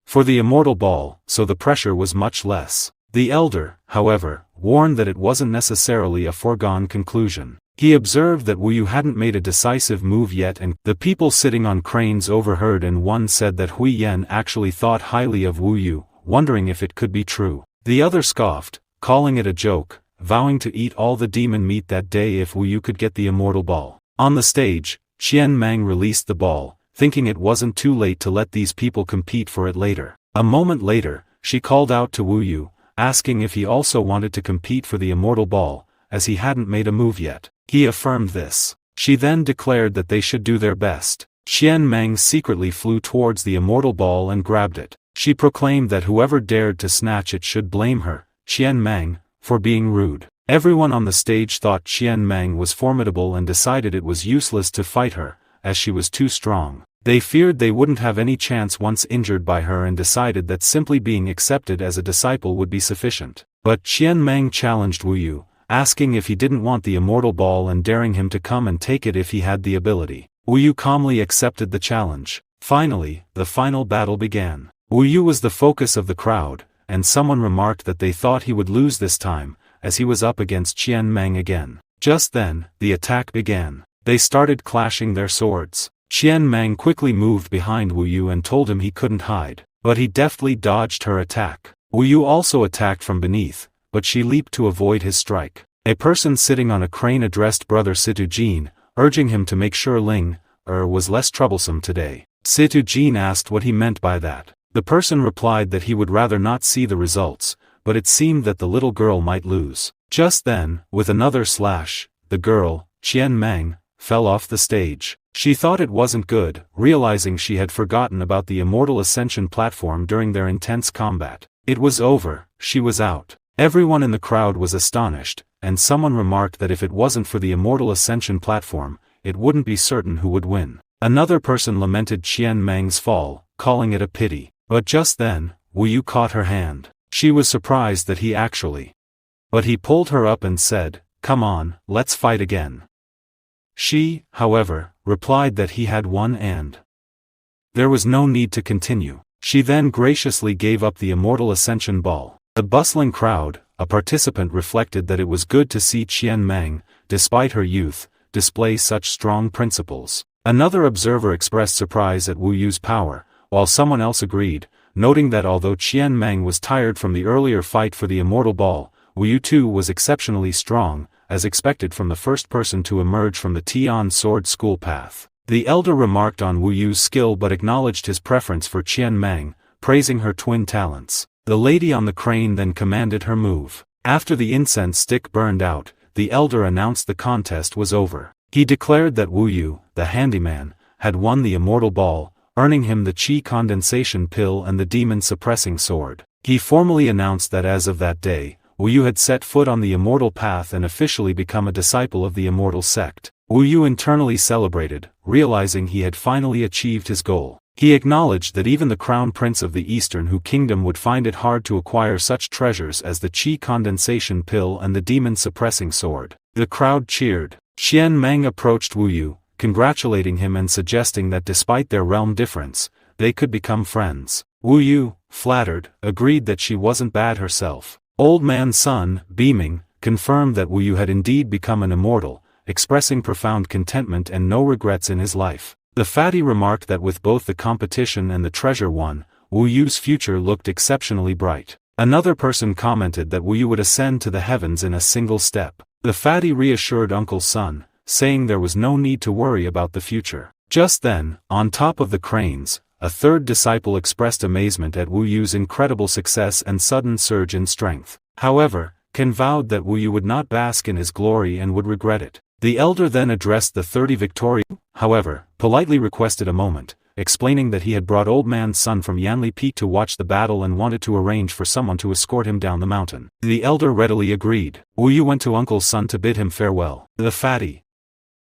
Speaker 1: for the immortal ball, so the pressure was much less. The elder, however, warned that it wasn't necessarily a foregone conclusion. He observed that Wu Yu hadn't made a decisive move yet, and the people sitting on cranes overheard, and one said that Hui Yan actually thought highly of Wu Yu, wondering if it could be true. The other scoffed, calling it a joke, vowing to eat all the demon meat that day if Wu Yu could get the immortal ball. On the stage, Qian Meng released the ball, thinking it wasn't too late to let these people compete for it later. A moment later, she called out to Wu Yu, asking if he also wanted to compete for the immortal ball, as he hadn't made a move yet. He affirmed this. She then declared that they should do their best. Qian Meng secretly flew towards the immortal ball and grabbed it. She proclaimed that whoever dared to snatch it should blame her, Qian Meng, for being rude. Everyone on the stage thought Qian Meng was formidable and decided it was useless to fight her, as she was too strong. They feared they wouldn't have any chance once injured by her and decided that simply being accepted as a disciple would be sufficient. But Qian Meng challenged Wu Yu, asking if he didn't want the immortal ball and daring him to come and take it if he had the ability. Wu Yu calmly accepted the challenge. Finally, the final battle began. Wu Yu was the focus of the crowd, and someone remarked that they thought he would lose this time, as he was up against Qian Meng again. Just then, the attack began. They started clashing their swords. Qian Meng quickly moved behind Wu Yu and told him he couldn't hide, but he deftly dodged her attack. Wu Yu also attacked from beneath, but she leaped to avoid his strike. A person sitting on a crane addressed brother Situ Jin, urging him to make sure Ling was less troublesome today. Situ Jin asked what he meant by that. The person replied that he would rather not see the results, but it seemed that the little girl might lose. Just then, with another slash, the girl, Qian Meng, fell off the stage. She thought it wasn't good, realizing she had forgotten about the immortal ascension platform during their intense combat. It was over, she was out. Everyone in the crowd was astonished, and someone remarked that if it wasn't for the immortal ascension platform, it wouldn't be certain who would win. Another person lamented Qian Meng's fall, calling it a pity. But just then, Wu Yu caught her hand. She was surprised that he actually. But he pulled her up and said, "Come on, let's fight again." She, however, replied that he had won and there was no need to continue. She then graciously gave up the immortal ascension ball. The bustling crowd, a participant reflected that it was good to see Qian Meng, despite her youth, display such strong principles. Another observer expressed surprise at Wu Yu's power, while someone else agreed, noting that although Qian Meng was tired from the earlier fight for the immortal ball, Wu Yu too was exceptionally strong, as expected from the first person to emerge from the Tian Sword School path. The elder remarked on Wu Yu's skill but acknowledged his preference for Qian Meng, praising her twin talents. The lady on the crane then commanded her move. After the incense stick burned out, the elder announced the contest was over. He declared that Wu Yu, the handyman, had won the immortal ball, earning him the Qi condensation pill and the demon-suppressing sword. He formally announced that as of that day, Wu Yu had set foot on the immortal path and officially become a disciple of the immortal sect. Wu Yu internally celebrated, realizing he had finally achieved his goal. He acknowledged that even the crown prince of the Eastern Hu kingdom would find it hard to acquire such treasures as the Qi condensation pill and the demon-suppressing sword. The crowd cheered. Qian Meng approached Wu Yu, congratulating him and suggesting that despite their realm difference, they could become friends. Wu Yu, flattered, agreed that she wasn't bad herself. Old Man Sun, beaming, confirmed that Wu Yu had indeed become an immortal, expressing profound contentment and no regrets in his life. The fatty remarked that with both the competition and the treasure won, Wu Yu's future looked exceptionally bright. Another person commented that Wu Yu would ascend to the heavens in a single step. The fatty reassured Uncle Sun, saying there was no need to worry about the future. Just then, on top of the cranes, a third disciple expressed amazement at Wu Yu's incredible success and sudden surge in strength. However, Ken vowed that Wu Yu would not bask in his glory and would regret it. The elder then addressed the 30 victorious, however, politely requested a moment, explaining that he had brought Old Man Sun from Yanli Peak to watch the battle and wanted to arrange for someone to escort him down the mountain. The elder readily agreed. Wu Yu went to Uncle Sun to bid him farewell. The fatty,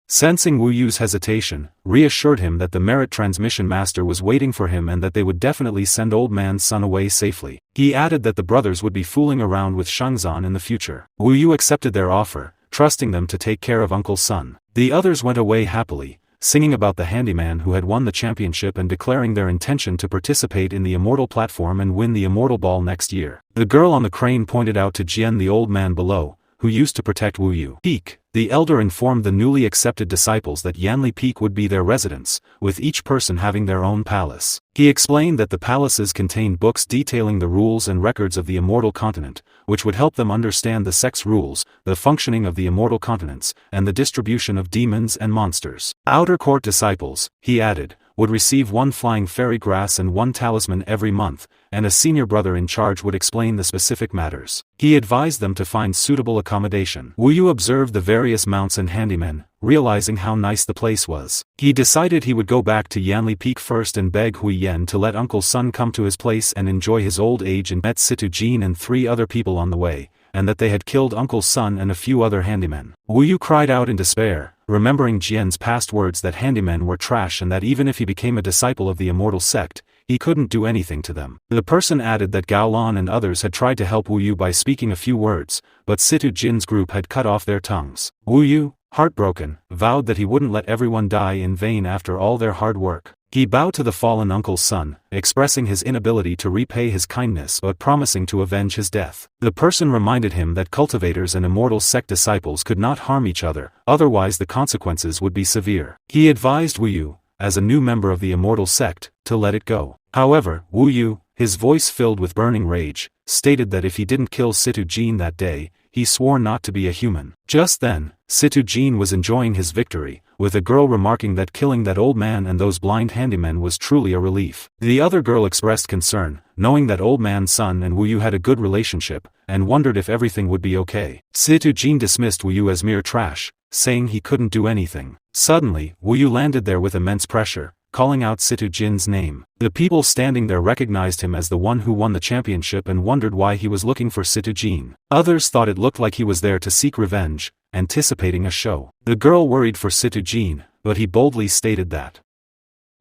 Speaker 1: sensing Wu Yu's hesitation, reassured him that the merit transmission master was waiting for him and that they would definitely send Old Man Sun away safely. He added that the brothers would be fooling around with Shangzan in the future. Wu Yu accepted their offer, trusting them to take care of Uncle Sun. The others went away happily, singing about the handyman who had won the championship and declaring their intention to participate in the immortal platform and win the immortal ball next year. The girl on the crane pointed out to Jian the old man below, who used to protect Wu Yu. Peak. The elder informed the newly accepted disciples that Yanli Peak would be their residence, with each person having their own palace. He explained that the palaces contained books detailing the rules and records of the immortal continent, which would help them understand the sex rules, the functioning of the immortal continents, and the distribution of demons and monsters. Outer court disciples, he added, would receive 1 flying fairy grass and 1 talisman every month, and a senior brother in charge would explain the specific matters. He advised them to find suitable accommodation. Wu Yu observed the various mounts and handymen, realizing how nice the place was. He decided he would go back to Yanli Peak first and beg Hui Yen to let Uncle Sun come to his place and enjoy his old age, and met Situ Jin and 3 other people on the way, and that they had killed Uncle Sun and a few other handymen. Wu Yu cried out in despair, remembering Jian's past words that handymen were trash and that even if he became a disciple of the immortal sect, he couldn't do anything to them. The person added that Gao Lan and others had tried to help Wu Yu by speaking a few words, but Situ Jin's group had cut off their tongues. Wu Yu, heartbroken, vowed that he wouldn't let everyone die in vain after all their hard work. He bowed to the fallen Uncle Sun, expressing his inability to repay his kindness but promising to avenge his death. The person reminded him that cultivators and immortal sect disciples could not harm each other, otherwise the consequences would be severe. He advised Wu Yu, as a new member of the immortal sect, to let it go. However, Wu Yu, his voice filled with burning rage, stated that if he didn't kill Situ Jin that day, he swore not to be a human. Just then, Situ Jin was enjoying his victory, with a girl remarking that killing that old man and those blind handymen was truly a relief. The other girl expressed concern, knowing that old man's son and Wu Yu had a good relationship, and wondered if everything would be okay. Situ Jin dismissed Wu Yu as mere trash, saying he couldn't do anything. Suddenly, Wu Yu landed there with immense pressure, calling out Situ Jin's name. The people standing there recognized him as the one who won the championship and wondered why he was looking for Situ Jin. Others thought it looked like he was there to seek revenge, anticipating a show. The girl worried for Situ Jin, but he boldly stated that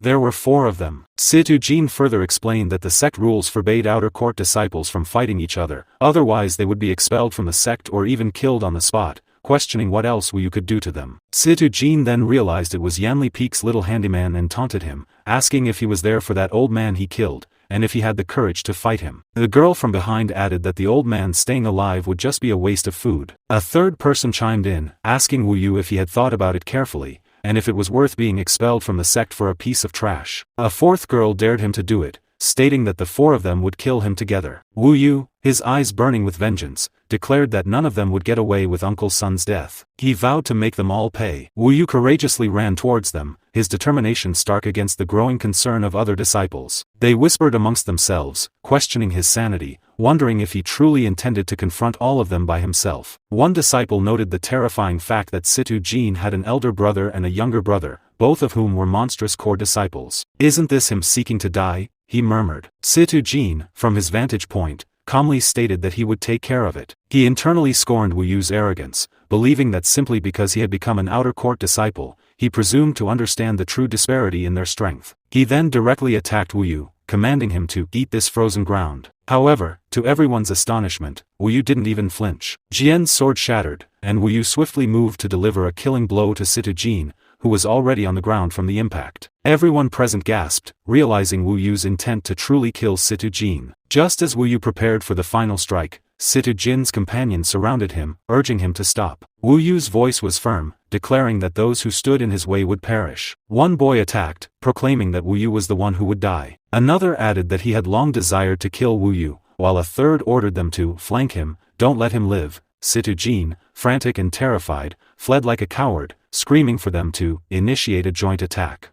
Speaker 1: there were 4 of them. Situ Jin further explained that the sect rules forbade outer court disciples from fighting each other, otherwise they would be expelled from the sect or even killed on the spot, questioning what else Wu Yu could do to them. Situ Jin then realized it was Yanli Peak's little handyman and taunted him, asking if he was there for that old man he killed, and if he had the courage to fight him. The girl from behind added that the old man staying alive would just be a waste of food. A third person chimed in, asking Wu Yu if he had thought about it carefully, and if it was worth being expelled from the sect for a piece of trash. A fourth girl dared him to do it, stating that the 4 of them would kill him together. Wu Yu, his eyes burning with vengeance, declared that none of them would get away with Uncle Sun's death. He vowed to make them all pay. Wu Yu courageously ran towards them, his determination stark against the growing concern of other disciples. They whispered amongst themselves, questioning his sanity, wondering if he truly intended to confront all of them by himself. One disciple noted the terrifying fact that Situ Jin had an elder brother and a younger brother, both of whom were monstrous core disciples. "Isn't this him seeking to die?" he murmured. Situ Jin, from his vantage point, calmly stated that he would take care of it. He internally scorned Wu Yu's arrogance, believing that simply because he had become an outer court disciple, he presumed to understand the true disparity in their strength. He then directly attacked Wu Yu, commanding him to eat this frozen ground. However, to everyone's astonishment, Wu Yu didn't even flinch. Jian's sword shattered, and Wu Yu swiftly moved to deliver a killing blow to Situ Jin, who was already on the ground from the impact. Everyone present gasped, realizing Wu Yu's intent to truly kill Situ Jin. Just as Wu Yu prepared for the final strike, Situ Jin's companions surrounded him, urging him to stop. Wu Yu's voice was firm, declaring that those who stood in his way would perish. One boy attacked, proclaiming that Wu Yu was the one who would die. Another added that he had long desired to kill Wu Yu, while a third ordered them to flank him, don't let him live. Situ Jin, frantic and terrified, fled like a coward, screaming for them to initiate a joint attack.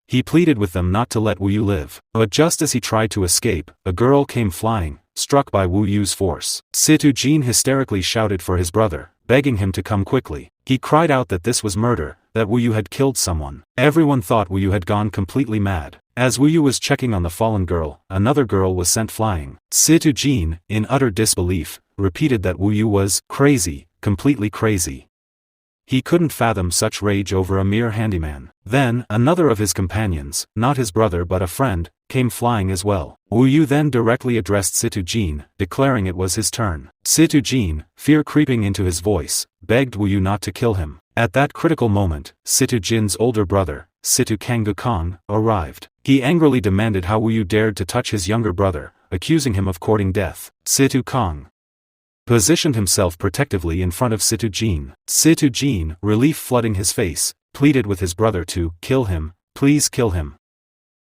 Speaker 1: He pleaded with them not to let Wu Yu live. But just as he tried to escape, a girl came flying, struck by Wu Yu's force. Situ Jin hysterically shouted for his brother, begging him to come quickly. He cried out that this was murder, that Wu Yu had killed someone. Everyone thought Wu Yu had gone completely mad. As Wu Yu was checking on the fallen girl, another girl was sent flying. Situ Jin, in utter disbelief, repeated that Wu Yu was crazy, completely crazy. He couldn't fathom such rage over a mere handyman. Then, another of his companions, not his brother but a friend, came flying as well. Wu Yu then directly addressed Situ Jin, declaring it was his turn. Situ Jin, fear creeping into his voice, begged Wu Yu not to kill him. At that critical moment, Situ Jin's older brother, Situ Kangukong, arrived. He angrily demanded how Wu Yu dared to touch his younger brother, accusing him of courting death. Situ Kong positioned himself protectively in front of Situ Jin. Situ Jin, relief flooding his face, pleaded with his brother to kill him, please kill him.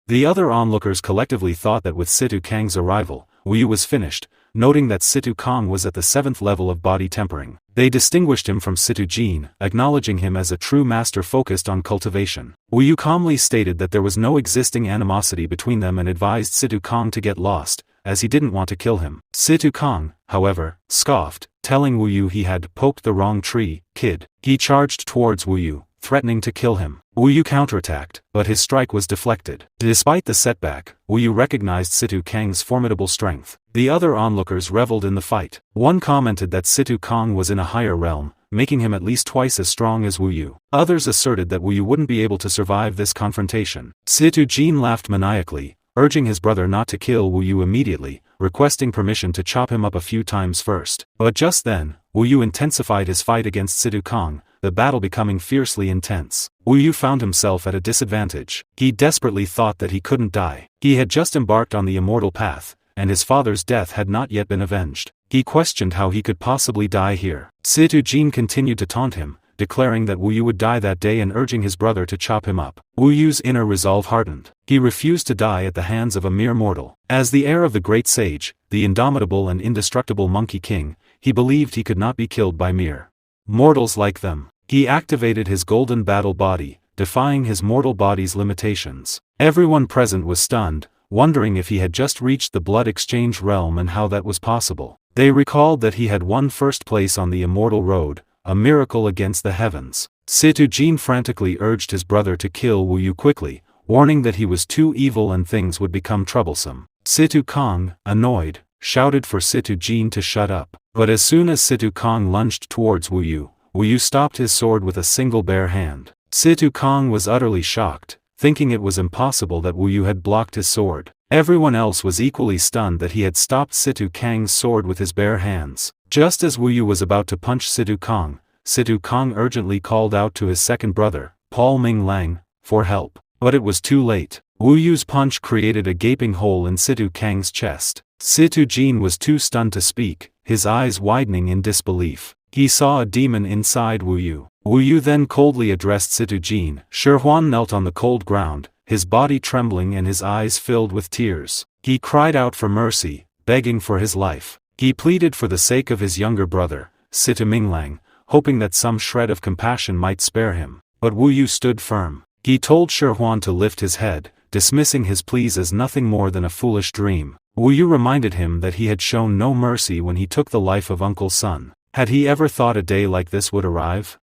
Speaker 1: The other onlookers collectively thought that with Situ Kang's arrival, Wu Yu was finished, noting that Situ Kong was at the 7th level of body tempering. They distinguished him from Situ Jin, acknowledging him as a true master focused on cultivation. Wu Yu calmly stated that there was no existing animosity between them and advised Situ Kong to get lost, as he didn't want to kill him. Situ Kong, however, scoffed, telling Wu Yu he had poked the wrong tree, kid. He charged towards Wu Yu, threatening to kill him. Wu Yu counterattacked, but his strike was deflected. Despite the setback, Wu Yu recognized Situ Kang's formidable strength. The other onlookers reveled in the fight. One commented that Situ Kong was in a higher realm, making him at least twice as strong as Wu Yu. Others asserted that Wu Yu wouldn't be able to survive this confrontation. Situ Jin laughed maniacally, urging his brother not to kill Wu Yu immediately, requesting permission to chop him up a few times first. But just then, Wu Yu intensified his fight against Situ Kong, the battle becoming fiercely intense. Wu Yu found himself at a disadvantage. He desperately thought that he couldn't die. He had just embarked on the immortal path, and his father's death had not yet been avenged. He questioned how he could possibly die here. Situ Jin continued to taunt him, declaring that Wu Yu would die that day and urging his brother to chop him up. Wu Yu's inner resolve hardened. He refused to die at the hands of a mere mortal. As the heir of the great sage, the indomitable and indestructible Monkey King, he believed he could not be killed by mere mortals like them. He activated his golden battle body, defying his mortal body's limitations. Everyone present was stunned, wondering if he had just reached the blood exchange realm and how that was possible. They recalled that he had won first place on the immortal road, a miracle against the heavens. Situ Jin frantically urged his brother to kill Wu Yu quickly, warning that he was too evil and things would become troublesome. Situ Kong, annoyed, shouted for Situ Jin to shut up. But as soon as Situ Kong lunged towards Wu Yu stopped his sword with a single bare hand. Situ Kong was utterly shocked, thinking it was impossible that Wu Yu had blocked his sword. Everyone else was equally stunned that he had stopped Situ Kang's sword with his bare hands. Just as Wu Yu was about to punch Situ Kong urgently called out to his second brother, Paul Ming Lang, for help. But it was too late. Wu Yu's punch created a gaping hole in Situ Kang's chest. Situ Jin was too stunned to speak, his eyes widening in disbelief. He saw a demon inside Wu Yu. Wu Yu then coldly addressed Situ Jin. Shi Huan knelt on the cold ground, his body trembling and his eyes filled with tears. He cried out for mercy, begging for his life. He pleaded for the sake of his younger brother, Situ Minglang, hoping that some shred of compassion might spare him. But Wu Yu stood firm. He told Shi Huan to lift his head, dismissing his pleas as nothing more than a foolish dream. Wu Yu reminded him that he had shown no mercy when he took the life of Uncle Sun. Had he ever thought a day like this would arrive?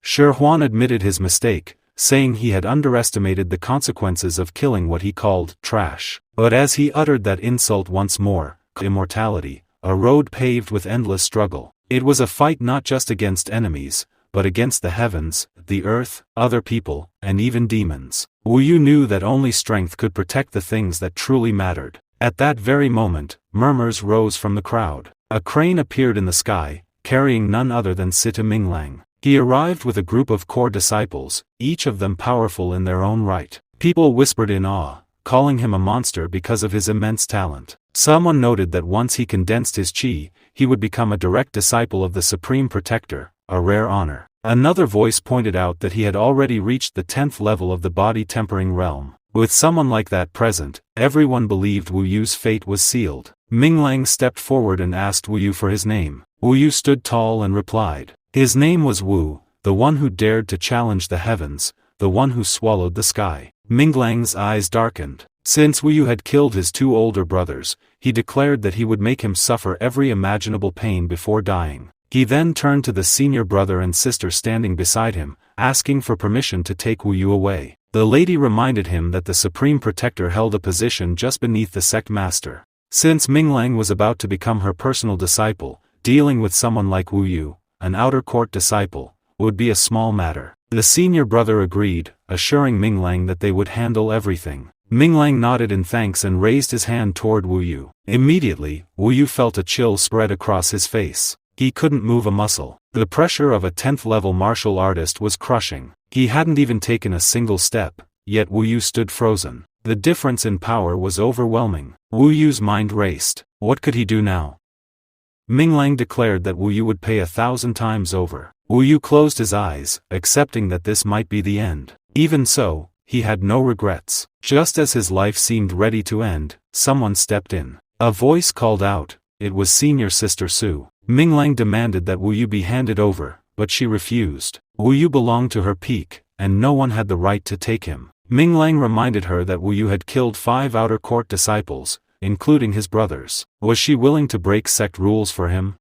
Speaker 1: Shi Huan admitted his mistake, saying he had underestimated the consequences of killing what he called trash. But as he uttered that insult once more, immortality, a road paved with endless struggle. It was a fight not just against enemies, but against the heavens, the earth, other people, and even demons. Wu Yu knew that only strength could protect the things that truly mattered. At that very moment, murmurs rose from the crowd. A crane appeared in the sky, carrying none other than Situ Minglang. He arrived with a group of core disciples, each of them powerful in their own right. People whispered in awe, calling him a monster because of his immense talent. Someone noted that once he condensed his chi, he would become a direct disciple of the Supreme Protector, a rare honor. Another voice pointed out that he had already reached the 10th level of the body-tempering realm. With someone like that present, everyone believed Wu Yu's fate was sealed. Minglang stepped forward and asked Wu Yu for his name. Wu Yu stood tall and replied. His name was Wu, the one who dared to challenge the heavens, the one who swallowed the sky. Minglang's eyes darkened. Since Wu Yu had killed his two older brothers, he declared that he would make him suffer every imaginable pain before dying. He then turned to the senior brother and sister standing beside him, asking for permission to take Wu Yu away. The lady reminded him that the Supreme Protector held a position just beneath the sect master. Since Minglang was about to become her personal disciple, dealing with someone like Wu Yu, an outer court disciple, would be a small matter. The senior brother agreed, assuring Minglang that they would handle everything. Minglang nodded in thanks and raised his hand toward Wu Yu. Immediately, Wu Yu felt a chill spread across his face. He couldn't move a muscle. The pressure of a 10th-level martial artist was crushing. He hadn't even taken a single step, yet Wu Yu stood frozen. The difference in power was overwhelming. Wu Yu's mind raced. What could he do now? Minglang declared that Wu Yu would pay 1,000 times over. Wu Yu closed his eyes, accepting that this might be the end. Even so, he had no regrets. Just as his life seemed ready to end, someone stepped in. A voice called out. It was Senior Sister Su. Minglang demanded that Wu Yu be handed over, but she refused. Wu Yu belonged to her peak, and no one had the right to take him. Minglang reminded her that Wu Yu had killed 5 outer court disciples, including his brothers. Was she willing to break sect rules for him?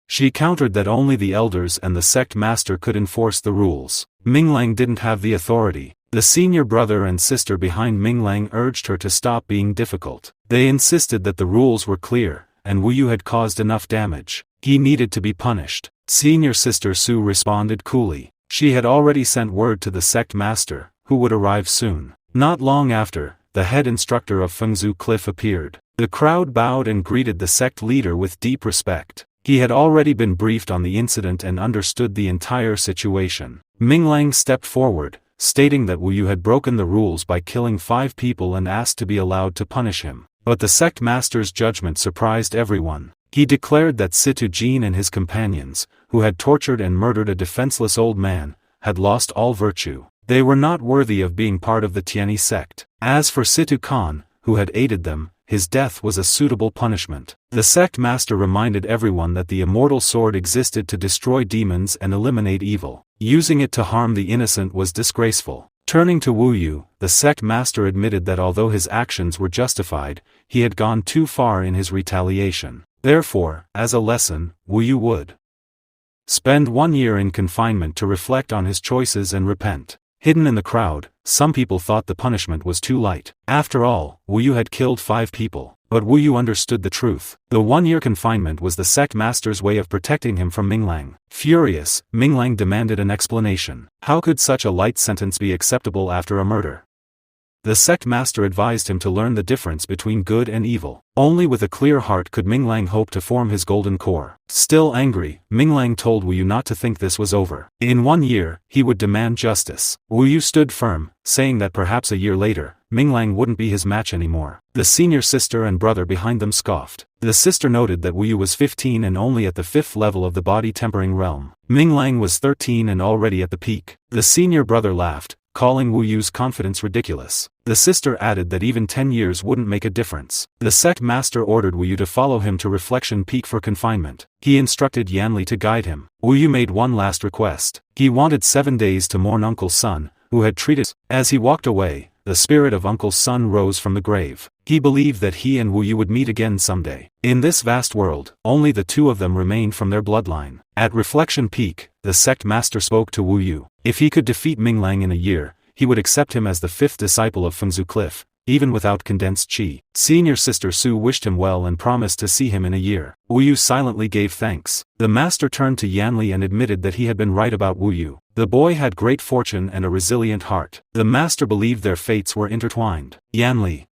Speaker 1: She countered that only the elders and the sect master could enforce the rules. Minglang didn't have the authority. The senior brother and sister behind Minglang urged her to stop being difficult. They insisted that the rules were clear, and Wu Yu had caused enough damage. He needed to be punished. Senior Sister Su responded coolly. She had already sent word to the sect master, who would arrive soon. Not long after, the head instructor of Fengzhou Cliff appeared. The crowd bowed and greeted the sect leader with deep respect. He had already been briefed on the incident and understood the entire situation. Minglang stepped forward, stating that Wu Yu had broken the rules by killing 5 people and asked to be allowed to punish him. But the sect master's judgment surprised everyone. He declared that Situ Jin and his companions, who had tortured and murdered a defenseless old man, had lost all virtue. They were not worthy of being part of the Tianyi sect. As for Situ Khan, who had aided them, his death was a suitable punishment. The sect master reminded everyone that the immortal sword existed to destroy demons and eliminate evil. Using it to harm the innocent was disgraceful. Turning to Wu Yu, the sect master admitted that although his actions were justified, he had gone too far in his retaliation. Therefore, as a lesson, Wu Yu would spend 1 year in confinement to reflect on his choices and repent. Hidden in the crowd, some people thought the punishment was too light. After all, Wu Yu had killed 5 people. But Wu Yu understood the truth. The 1-year confinement was the sect master's way of protecting him from Minglang. Furious, Minglang demanded an explanation. How could such a light sentence be acceptable after a murder? The sect master advised him to learn the difference between good and evil. Only with a clear heart could Minglang hope to form his golden core. Still angry, Minglang told Wu Yu not to think this was over. In 1 year, he would demand justice. Wu Yu stood firm, saying that perhaps a year later, Minglang wouldn't be his match anymore. The senior sister and brother behind them scoffed. The sister noted that Wu Yu was 15 and only at the 5th level of the body tempering realm. Minglang was 13 and already at the peak. The senior brother laughed, calling Wu Yu's confidence ridiculous. The sister added that even 10 years wouldn't make a difference. The sect master ordered Wu Yu to follow him to Reflection Peak for confinement. He instructed Yanli to guide him. Wu Yu made one last request. He wanted 7 days to mourn Uncle's son, who had treated. As he walked away, the spirit of Uncle's son rose from the grave. He believed that he and Wu Yu would meet again someday. In this vast world, only the two of them remained from their bloodline. At Reflection Peak, the sect master spoke to Wu Yu. If he could defeat Minglang in a year, he would accept him as the 5th disciple of Fengzu Cliff, even without condensed qi. Senior sister Su wished him well and promised to see him in a year. Wu Yu silently gave thanks. The master turned to Yanli and admitted that he had been right about Wu Yu. The boy had great fortune and a resilient heart. The master believed their fates were intertwined. Yanli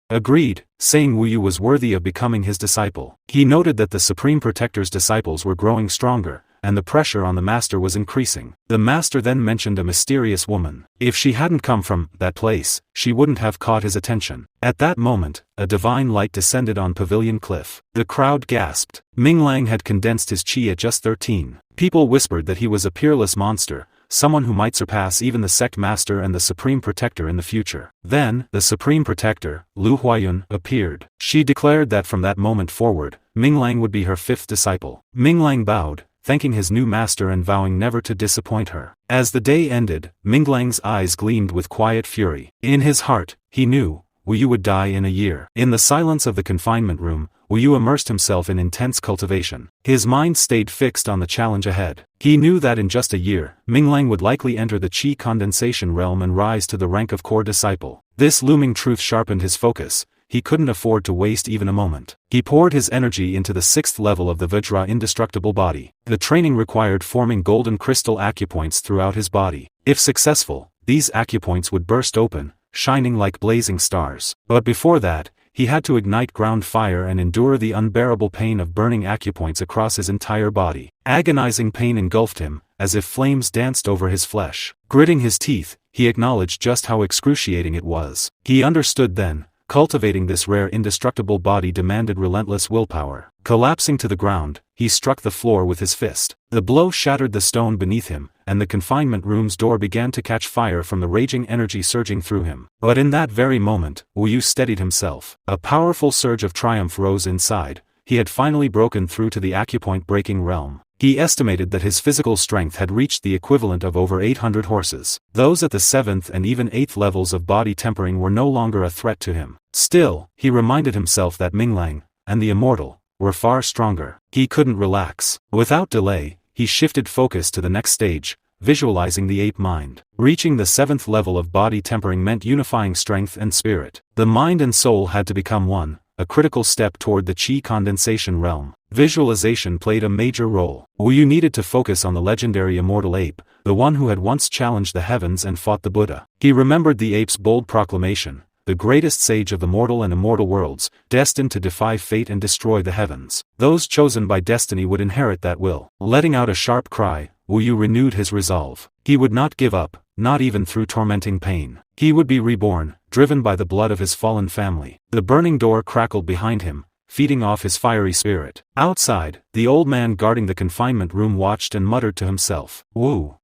Speaker 1: agreed, saying Wu Yu was worthy of becoming his disciple. He noted that the Supreme Protector's disciples were growing stronger, and the pressure on the master was increasing. The master then mentioned a mysterious woman. If she hadn't come from that place, she wouldn't have caught his attention. At that moment, a divine light descended on Pavilion Cliff. The crowd gasped. Minglang had condensed his qi at just 13. People whispered that he was a peerless monster, someone who might surpass even the sect master and the Supreme Protector in the future. Then, the Supreme Protector, Lu Huayun, appeared. She declared that from that moment forward, Minglang would be her 5th disciple. Minglang bowed, thanking his new master and vowing never to disappoint her. As the day ended, Minglang's eyes gleamed with quiet fury. In his heart, he knew, Wu Yu would die in a year. In the silence of the confinement room, Wu Yu immersed himself in intense cultivation. His mind stayed fixed on the challenge ahead. He knew that in just a year, Minglang would likely enter the qi condensation realm and rise to the rank of core disciple. This looming truth sharpened his focus. He couldn't afford to waste even a moment. He poured his energy into the 6th level of the Vajra indestructible body. The training required forming golden crystal acupoints throughout his body. If successful, these acupoints would burst open, shining like blazing stars. But before that, he had to ignite ground fire and endure the unbearable pain of burning acupoints across his entire body. Agonizing pain engulfed him, as if flames danced over his flesh. Gritting his teeth, he acknowledged just how excruciating it was. He understood then. Cultivating this rare indestructible body demanded relentless willpower. Collapsing to the ground, he struck the floor with his fist. The blow shattered the stone beneath him, and the confinement room's door began to catch fire from the raging energy surging through him. But in that very moment, Wu Yu steadied himself. A powerful surge of triumph rose inside. He had finally broken through to the acupoint-breaking realm. He estimated that his physical strength had reached the equivalent of over 800 horses. Those at the 7th and even 8th levels of body tempering were no longer a threat to him. Still, he reminded himself that Minglang, and the immortal, were far stronger. He couldn't relax. Without delay, he shifted focus to the next stage, visualizing the ape mind. Reaching the 7th level of body tempering meant unifying strength and spirit. The mind and soul had to become one, a critical step toward the qi condensation realm. Visualization played a major role. Wu Yu needed to focus on the legendary immortal ape, the one who had once challenged the heavens and fought the Buddha. He remembered the ape's bold proclamation, the greatest sage of the mortal and immortal worlds, destined to defy fate and destroy the heavens. Those chosen by destiny would inherit that will. Letting out a sharp cry, Wu Yu renewed his resolve. He would not give up, not even through tormenting pain. He would be reborn, driven by the blood of his fallen family. The burning door crackled behind him, feeding off his fiery spirit. Outside, the old man guarding the confinement room watched and muttered to himself. Wu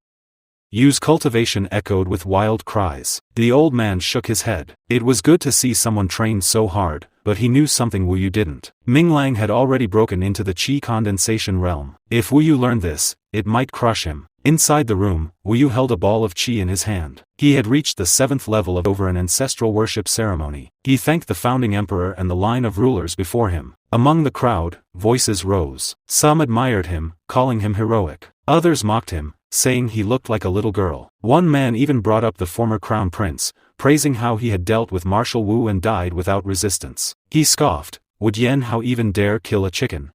Speaker 1: Yu's cultivation echoed with wild cries. The old man shook his head. It was good to see someone trained so hard, but he knew something Wu Yu didn't. Minglang had already broken into the qi condensation realm. If Wu Yu learned this, it might crush him. Inside the room, Wu Yu held a ball of qi in his hand. He had reached the 7th level of over an ancestral worship ceremony. He thanked the founding emperor and the line of rulers before him. Among the crowd, voices rose. Some admired him, calling him heroic. Others mocked him, saying he looked like a little girl. One man even brought up the former crown prince, praising how he had dealt with martial Wu and died without resistance. He scoffed, would Yen Hao even dare kill a chicken?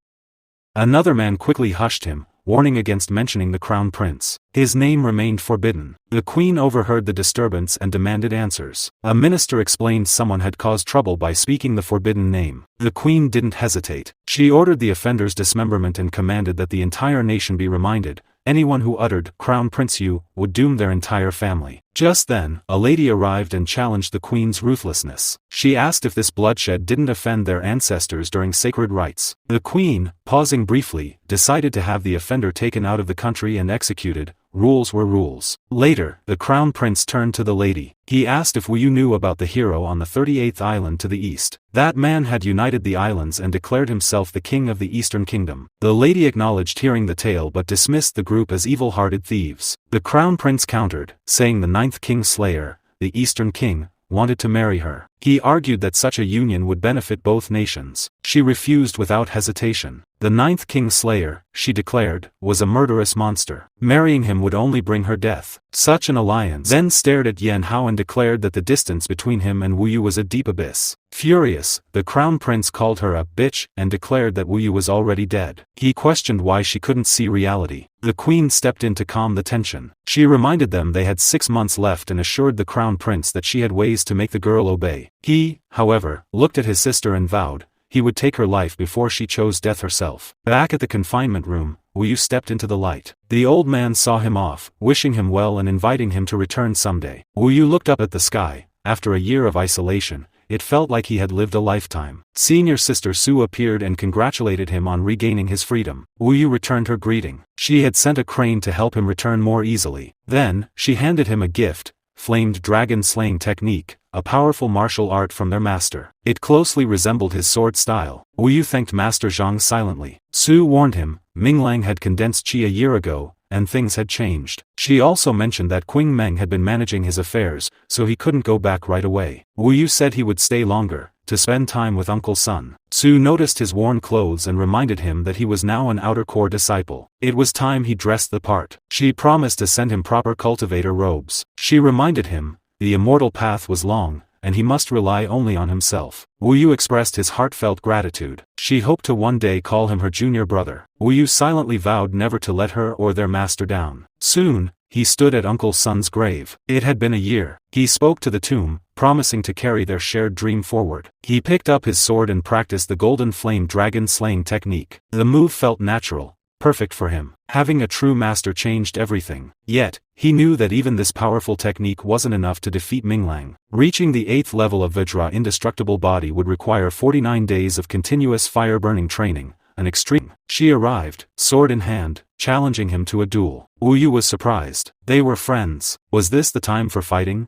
Speaker 1: Another man quickly hushed him, warning against mentioning the crown prince. His name remained forbidden. The queen overheard the disturbance and demanded answers. A minister explained someone had caused trouble by speaking the forbidden name. The queen didn't hesitate. She ordered the offender's dismemberment and commanded that the entire nation be reminded, anyone who uttered Crown Prince Yu would doom their entire family. Just then, a lady arrived and challenged the queen's ruthlessness. She asked if this bloodshed didn't offend their ancestors during sacred rites. The queen, pausing briefly, decided to have the offender taken out of the country and executed. Rules were rules. Later, the crown prince turned to the lady. He asked if Wu Yu knew about the hero on the 38th island to the east. That man had united the islands and declared himself the king of the Eastern Kingdom. The lady acknowledged hearing the tale but dismissed the group as evil-hearted thieves. The crown prince countered, saying the 9th king slayer, the Eastern king, wanted to marry her. He argued that such a union would benefit both nations. She refused without hesitation. The 9th king slayer, she declared, was a murderous monster. Marrying him would only bring her death. Such an alliance then stared at Yen Hao and declared that the distance between him and Wu Yu was a deep abyss. Furious, the crown prince called her a bitch and declared that Wu Yu was already dead. He questioned why she couldn't see reality. The queen stepped in to calm the tension. She reminded them they had 6 months left and assured the crown prince that she had ways to make the girl obey. He, however, looked at his sister and vowed he would take her life before she chose death herself. Back at the confinement room, Wu Yu stepped into the light. The old man saw him off, wishing him well and inviting him to return someday. Wu Yu looked up at the sky. After a year of isolation, it felt like he had lived a lifetime. Senior sister Su appeared and congratulated him on regaining his freedom. Wu Yu returned her greeting. She had sent a crane to help him return more easily. Then, she handed him a gift, flamed dragon slaying technique, a powerful martial art from their master. It closely resembled his sword style. Wu Yu thanked Master Zhang silently. Su warned him, Minglang had condensed qi a year ago, and things had changed. She also mentioned that Qing Meng had been managing his affairs, so he couldn't go back right away. Wu Yu said he would stay longer, to spend time with Uncle Sun. Su noticed his worn clothes and reminded him that he was now an outer core disciple. It was time he dressed the part. She promised to send him proper cultivator robes. She reminded him, the immortal path was long, and he must rely only on himself. Wu Yu expressed his heartfelt gratitude. She hoped to one day call him her junior brother. Wu Yu silently vowed never to let her or their master down. Soon, he stood at Uncle Sun's grave. It had been a year. He spoke to the tomb, promising to carry their shared dream forward. He picked up his sword and practiced the golden flame dragon slaying technique. The move felt natural, perfect for him. Having a true master changed everything. Yet, he knew that even this powerful technique wasn't enough to defeat Minglang. Reaching the 8th level of Vajra indestructible body would require 49 days of continuous fire-burning training, an extreme. She arrived, sword in hand, challenging him to a duel. Wu Yu was surprised. They were friends. Was this the time for fighting?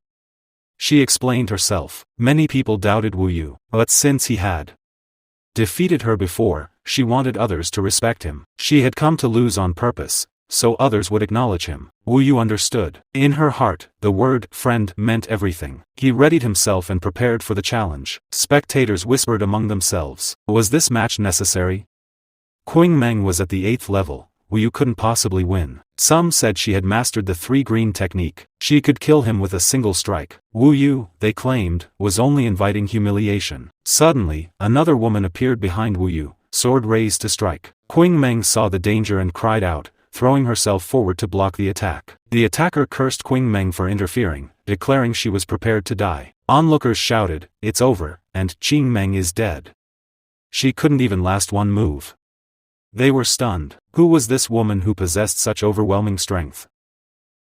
Speaker 1: She explained herself. Many people doubted Wu Yu, but since he had defeated her before, she wanted others to respect him. She had come to lose on purpose, so others would acknowledge him. Wu Yu understood. In her heart, the word friend meant everything. He readied himself and prepared for the challenge. Spectators whispered among themselves. Was this match necessary? Qing Meng was at the 8th level. Wu Yu couldn't possibly win. Some said she had mastered the 3 green technique. She could kill him with a single strike. Wu Yu, they claimed, was only inviting humiliation. Suddenly, another woman appeared behind Wu Yu, sword raised to strike. Qing Meng saw the danger and cried out, throwing herself forward to block the attack. The attacker cursed Qing Meng for interfering, declaring she was prepared to die. Onlookers shouted, "It's over, and Qing Meng is dead." She couldn't even last one move. They were stunned. Who was this woman who possessed such overwhelming strength?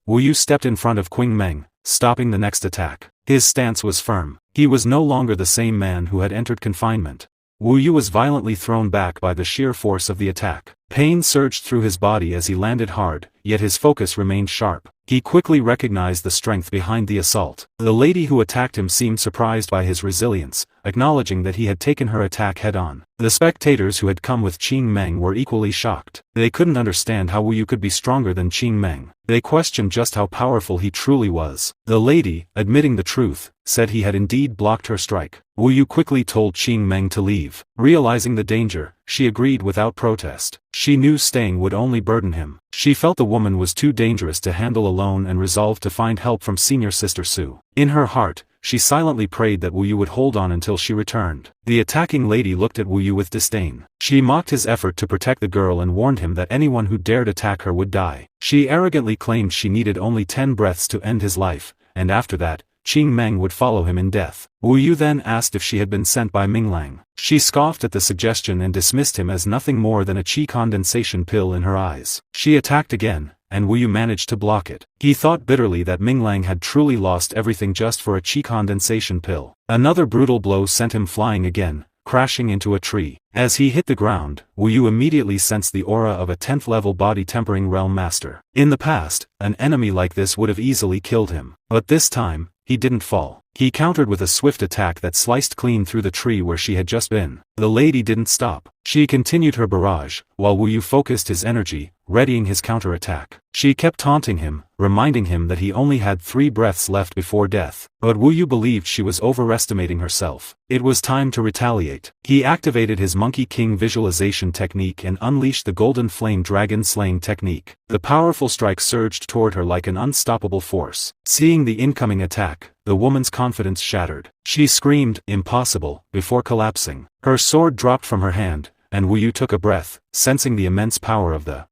Speaker 1: Wu Yu stepped in front of Qing Meng, stopping the next attack. His stance was firm. He was no longer the same man who had entered confinement. Wu Yu was violently thrown back by the sheer force of the attack. Pain surged through his body as he landed hard, yet his focus remained sharp. He quickly recognized the strength behind the assault. The lady who attacked him seemed surprised by his resilience, acknowledging that he had taken her attack head-on. The spectators who had come with Qing Meng were equally shocked. They couldn't understand how Wu Yu could be stronger than Qing Meng. They questioned just how powerful he truly was. The lady, admitting the truth, said he had indeed blocked her strike. Wu Yu quickly told Qing Meng to leave. Realizing the danger, she agreed without protest. She knew staying would only burden him. She felt the woman was too dangerous to handle alone and resolved to find help from senior sister Su. In her heart, she silently prayed that Wu Yu would hold on until she returned. The attacking lady looked at Wu Yu with disdain. She mocked his effort to protect the girl and warned him that anyone who dared attack her would die. She arrogantly claimed she needed only 10 breaths to end his life, and after that, Qing Meng would follow him in death. Wu Yu then asked if she had been sent by Minglang. She scoffed at the suggestion and dismissed him as nothing more than a qi condensation pill in her eyes. She attacked again, and Wu Yu managed to block it. He thought bitterly that Minglang had truly lost everything just for a qi condensation pill. Another brutal blow sent him flying again, crashing into a tree. As he hit the ground, Wu Yu immediately sensed the aura of a 10th level body tempering realm master. In the past, an enemy like this would have easily killed him. But this time, he didn't fall. He countered with a swift attack that sliced clean through the tree where she had just been. The lady didn't stop. She continued her barrage, while Wu Yu focused his energy, readying his counterattack. She kept taunting him, reminding him that he only had 3 breaths left before death. But Wu Yu believed she was overestimating herself. It was time to retaliate. He activated his Monkey King visualization technique and unleashed the Golden Flame Dragon Slaying technique. The powerful strike surged toward her like an unstoppable force. Seeing the incoming attack, the woman's confidence shattered. She screamed, "Impossible," before collapsing. Her sword dropped from her hand, and Wu Yu took a breath, sensing the immense power of the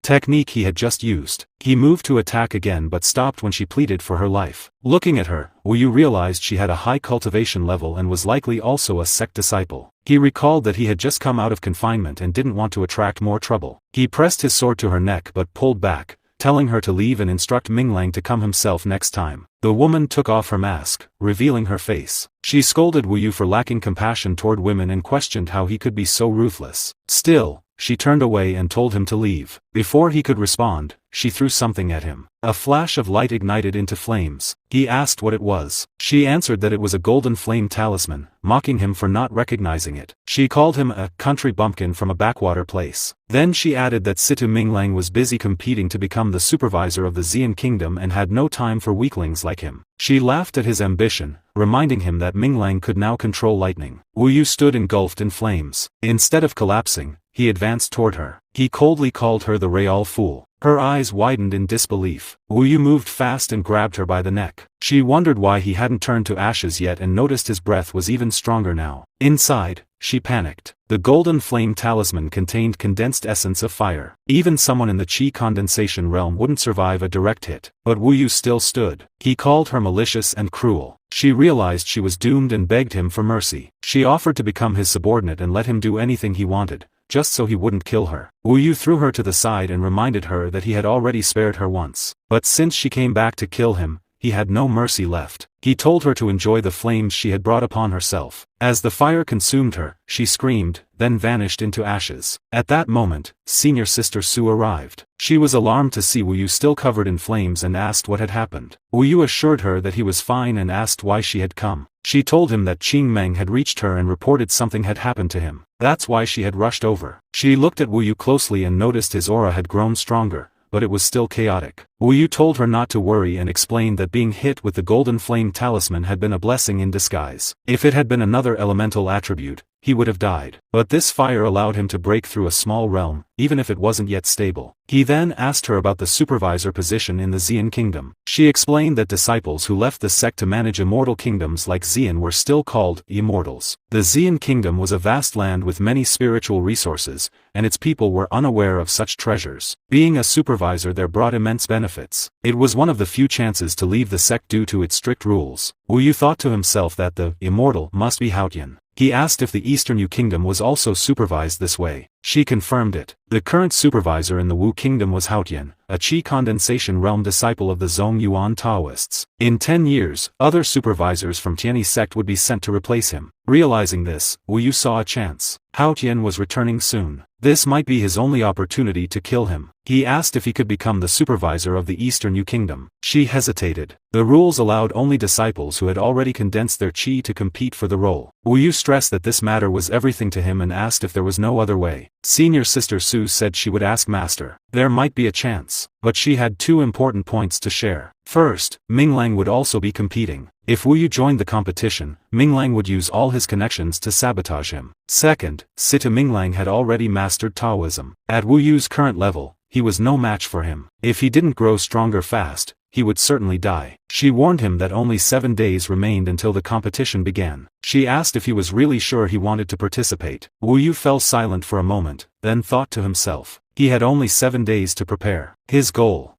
Speaker 1: technique he had just used. He moved to attack again but stopped when she pleaded for her life. Looking at her, Wu Yu realized she had a high cultivation level and was likely also a sect disciple. He recalled that he had just come out of confinement and didn't want to attract more trouble. He pressed his sword to her neck but pulled back, telling her to leave and instruct Minglang to come himself next time. The woman took off her mask, revealing her face. She scolded Wu Yu for lacking compassion toward women and questioned how he could be so ruthless. Still, she turned away and told him to leave. Before he could respond, she threw something at him. A flash of light ignited into flames. He asked what it was. She answered that it was a golden flame talisman, mocking him for not recognizing it. She called him a country bumpkin from a backwater place. Then she added that Situ Minglang was busy competing to become the supervisor of the Xian kingdom and had no time for weaklings like him. She laughed at his ambition, reminding him that Minglang could now control lightning. Wu Yu stood engulfed in flames. Instead of collapsing, he advanced toward her. He coldly called her the Real Fool. Her eyes widened in disbelief. Wu Yu moved fast and grabbed her by the neck. She wondered why he hadn't turned to ashes yet and noticed his breath was even stronger now. Inside, she panicked. The golden flame talisman contained condensed essence of fire. Even someone in the qi condensation realm wouldn't survive a direct hit. But Wu Yu still stood. He called her malicious and cruel. She realized she was doomed and begged him for mercy. She offered to become his subordinate and let him do anything he wanted, just so he wouldn't kill her. Wu Yu threw her to the side and reminded her that he had already spared her once. But since she came back to kill him, he had no mercy left. He told her to enjoy the flames she had brought upon herself. As the fire consumed her, she screamed, then vanished into ashes. At that moment, senior sister Su arrived. She was alarmed to see Wu Yu still covered in flames and asked what had happened. Wu Yu assured her that he was fine and asked why she had come. She told him that Qing Meng had reached her and reported something had happened to him. That's why she had rushed over. She looked at Wu Yu closely and noticed his aura had grown stronger, but it was still chaotic. Wu Yu told her not to worry and explained that being hit with the golden flame talisman had been a blessing in disguise. If it had been another elemental attribute, he would have died. But this fire allowed him to break through a small realm, even if it wasn't yet stable. He then asked her about the supervisor position in the Xian kingdom. She explained that disciples who left the sect to manage immortal kingdoms like Xian were still called immortals. The Xian kingdom was a vast land with many spiritual resources, and its people were unaware of such treasures. Being a supervisor there brought immense benefits. It was one of the few chances to leave the sect due to its strict rules. Wu Yu thought to himself that the immortal must be Haotian. He asked if the Eastern Yu kingdom was also supervised this way. She confirmed it. The current supervisor in the Wu Kingdom was Haotian, a Qi condensation realm disciple of the Zhongyuan Taoists. In 10 years, other supervisors from Tianyi sect would be sent to replace him. Realizing this, Wu Yu saw a chance. Haotian was returning soon. This might be his only opportunity to kill him. He asked if he could become the supervisor of the Eastern Yu Kingdom. She hesitated. The rules allowed only disciples who had already condensed their qi to compete for the role. Wu Yu stressed that this matter was everything to him and asked if there was no other way. Senior Sister Su said she would ask Master. There might be a chance, but she had 2 important points to share. First, Minglang would also be competing. If Wu Yu joined the competition, Minglang would use all his connections to sabotage him. Second, Situ Minglang had already mastered Taoism. At Wu Yu's current level, he was no match for him. If he didn't grow stronger fast, he would certainly die. She warned him that only 7 days remained until the competition began. She asked if he was really sure he wanted to participate. Wu Yu fell silent for a moment, then thought to himself. He had only 7 days to prepare. His goal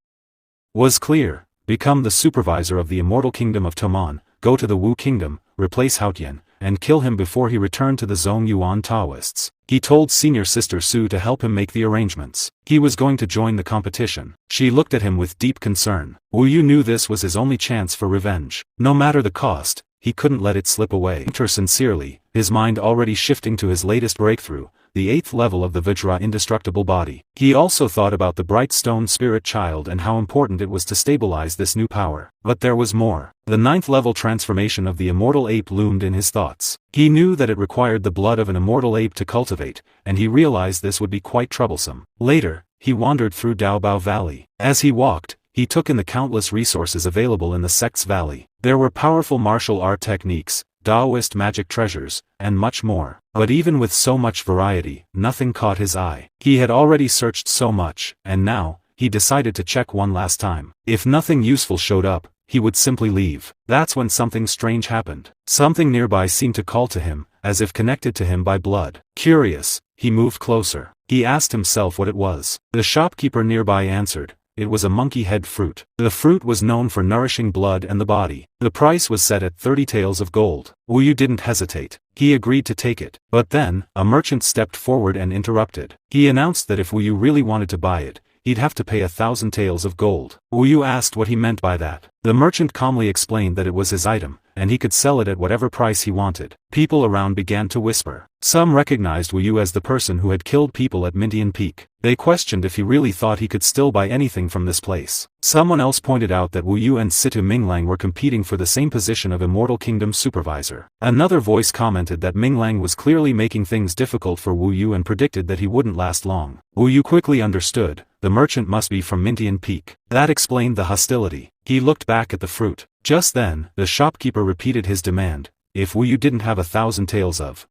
Speaker 1: was clear: become the supervisor of the immortal kingdom of Toman, go to the Wu Kingdom, replace Haotian, and kill him before he returned to the Zhongyuan Taoists. He told Senior Sister Su to help him make the arrangements. He was going to join the competition. She looked at him with deep concern. Wu Yu knew this was his only chance for revenge. No matter the cost, he couldn't let it slip away. He thanked her sincerely, his mind already shifting to his latest breakthrough, the 8th level of the Vajra indestructible body. He also thought about the bright stone spirit child and how important it was to stabilize this new power. But there was more. The 9th level transformation of the immortal ape loomed in his thoughts. He knew that it required the blood of an immortal ape to cultivate, and he realized this would be quite troublesome. Later, he wandered through Daobao Valley. As he walked, he took in the countless resources available in the sect's valley. There were powerful martial art techniques, Taoist magic treasures, and much more. But even with so much variety, nothing caught his eye. He had already searched so much, and now, he decided to check one last time. If nothing useful showed up, he would simply leave. That's when something strange happened. Something nearby seemed to call to him, as if connected to him by blood. Curious, he moved closer. He asked himself what it was. The shopkeeper nearby answered. It was a monkey head fruit. The fruit was known for nourishing blood and the body. The price was set at 30 taels of gold. Wu Yu didn't hesitate. He agreed to take it. But then, a merchant stepped forward and interrupted. He announced that if Wu Yu really wanted to buy it, he'd have to pay 1,000 taels of gold. Wu Yu asked what he meant by that. The merchant calmly explained that it was his item, and he could sell it at whatever price he wanted. People around began to whisper. Some recognized Wu Yu as the person who had killed people at Mintian Peak. They questioned if he really thought he could still buy anything from this place. Someone else pointed out that Wu Yu and Situ Minglang were competing for the same position of Immortal Kingdom supervisor. Another voice commented that Minglang was clearly making things difficult for Wu Yu and predicted that he wouldn't last long. Wu Yu quickly understood. The merchant must be from Mintian Peak. That explained the hostility. He looked back at the fruit. Just then, the shopkeeper repeated his demand. If Wu Yu didn't have 1,000 taels of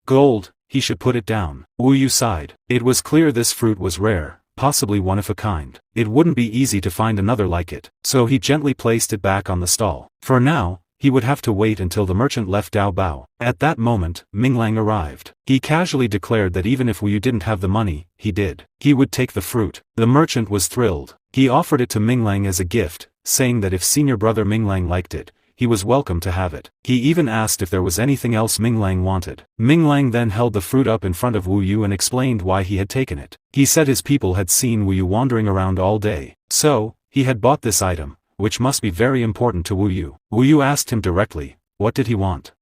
Speaker 1: gold, he should put it down. Wu Yu sighed. It was clear this fruit was rare, possibly one of a kind. It wouldn't be easy to find another like it, so he gently placed it back on the stall. For now, he would have to wait until the merchant left Daobao. At that moment, Minglang arrived. He casually declared that even if Wu Yu didn't have the money, he did. He would take the fruit. The merchant was thrilled. He offered it to Minglang as a gift, saying that if senior brother Minglang liked it, he was welcome to have it. He even asked if there was anything else Minglang wanted. Minglang then held the fruit up in front of Wu Yu and explained why he had taken it. He said his people had seen Wu Yu wandering around all day. So, he had bought this item, which must be very important to Wu Yu. Wu Yu asked him directly, what did he want?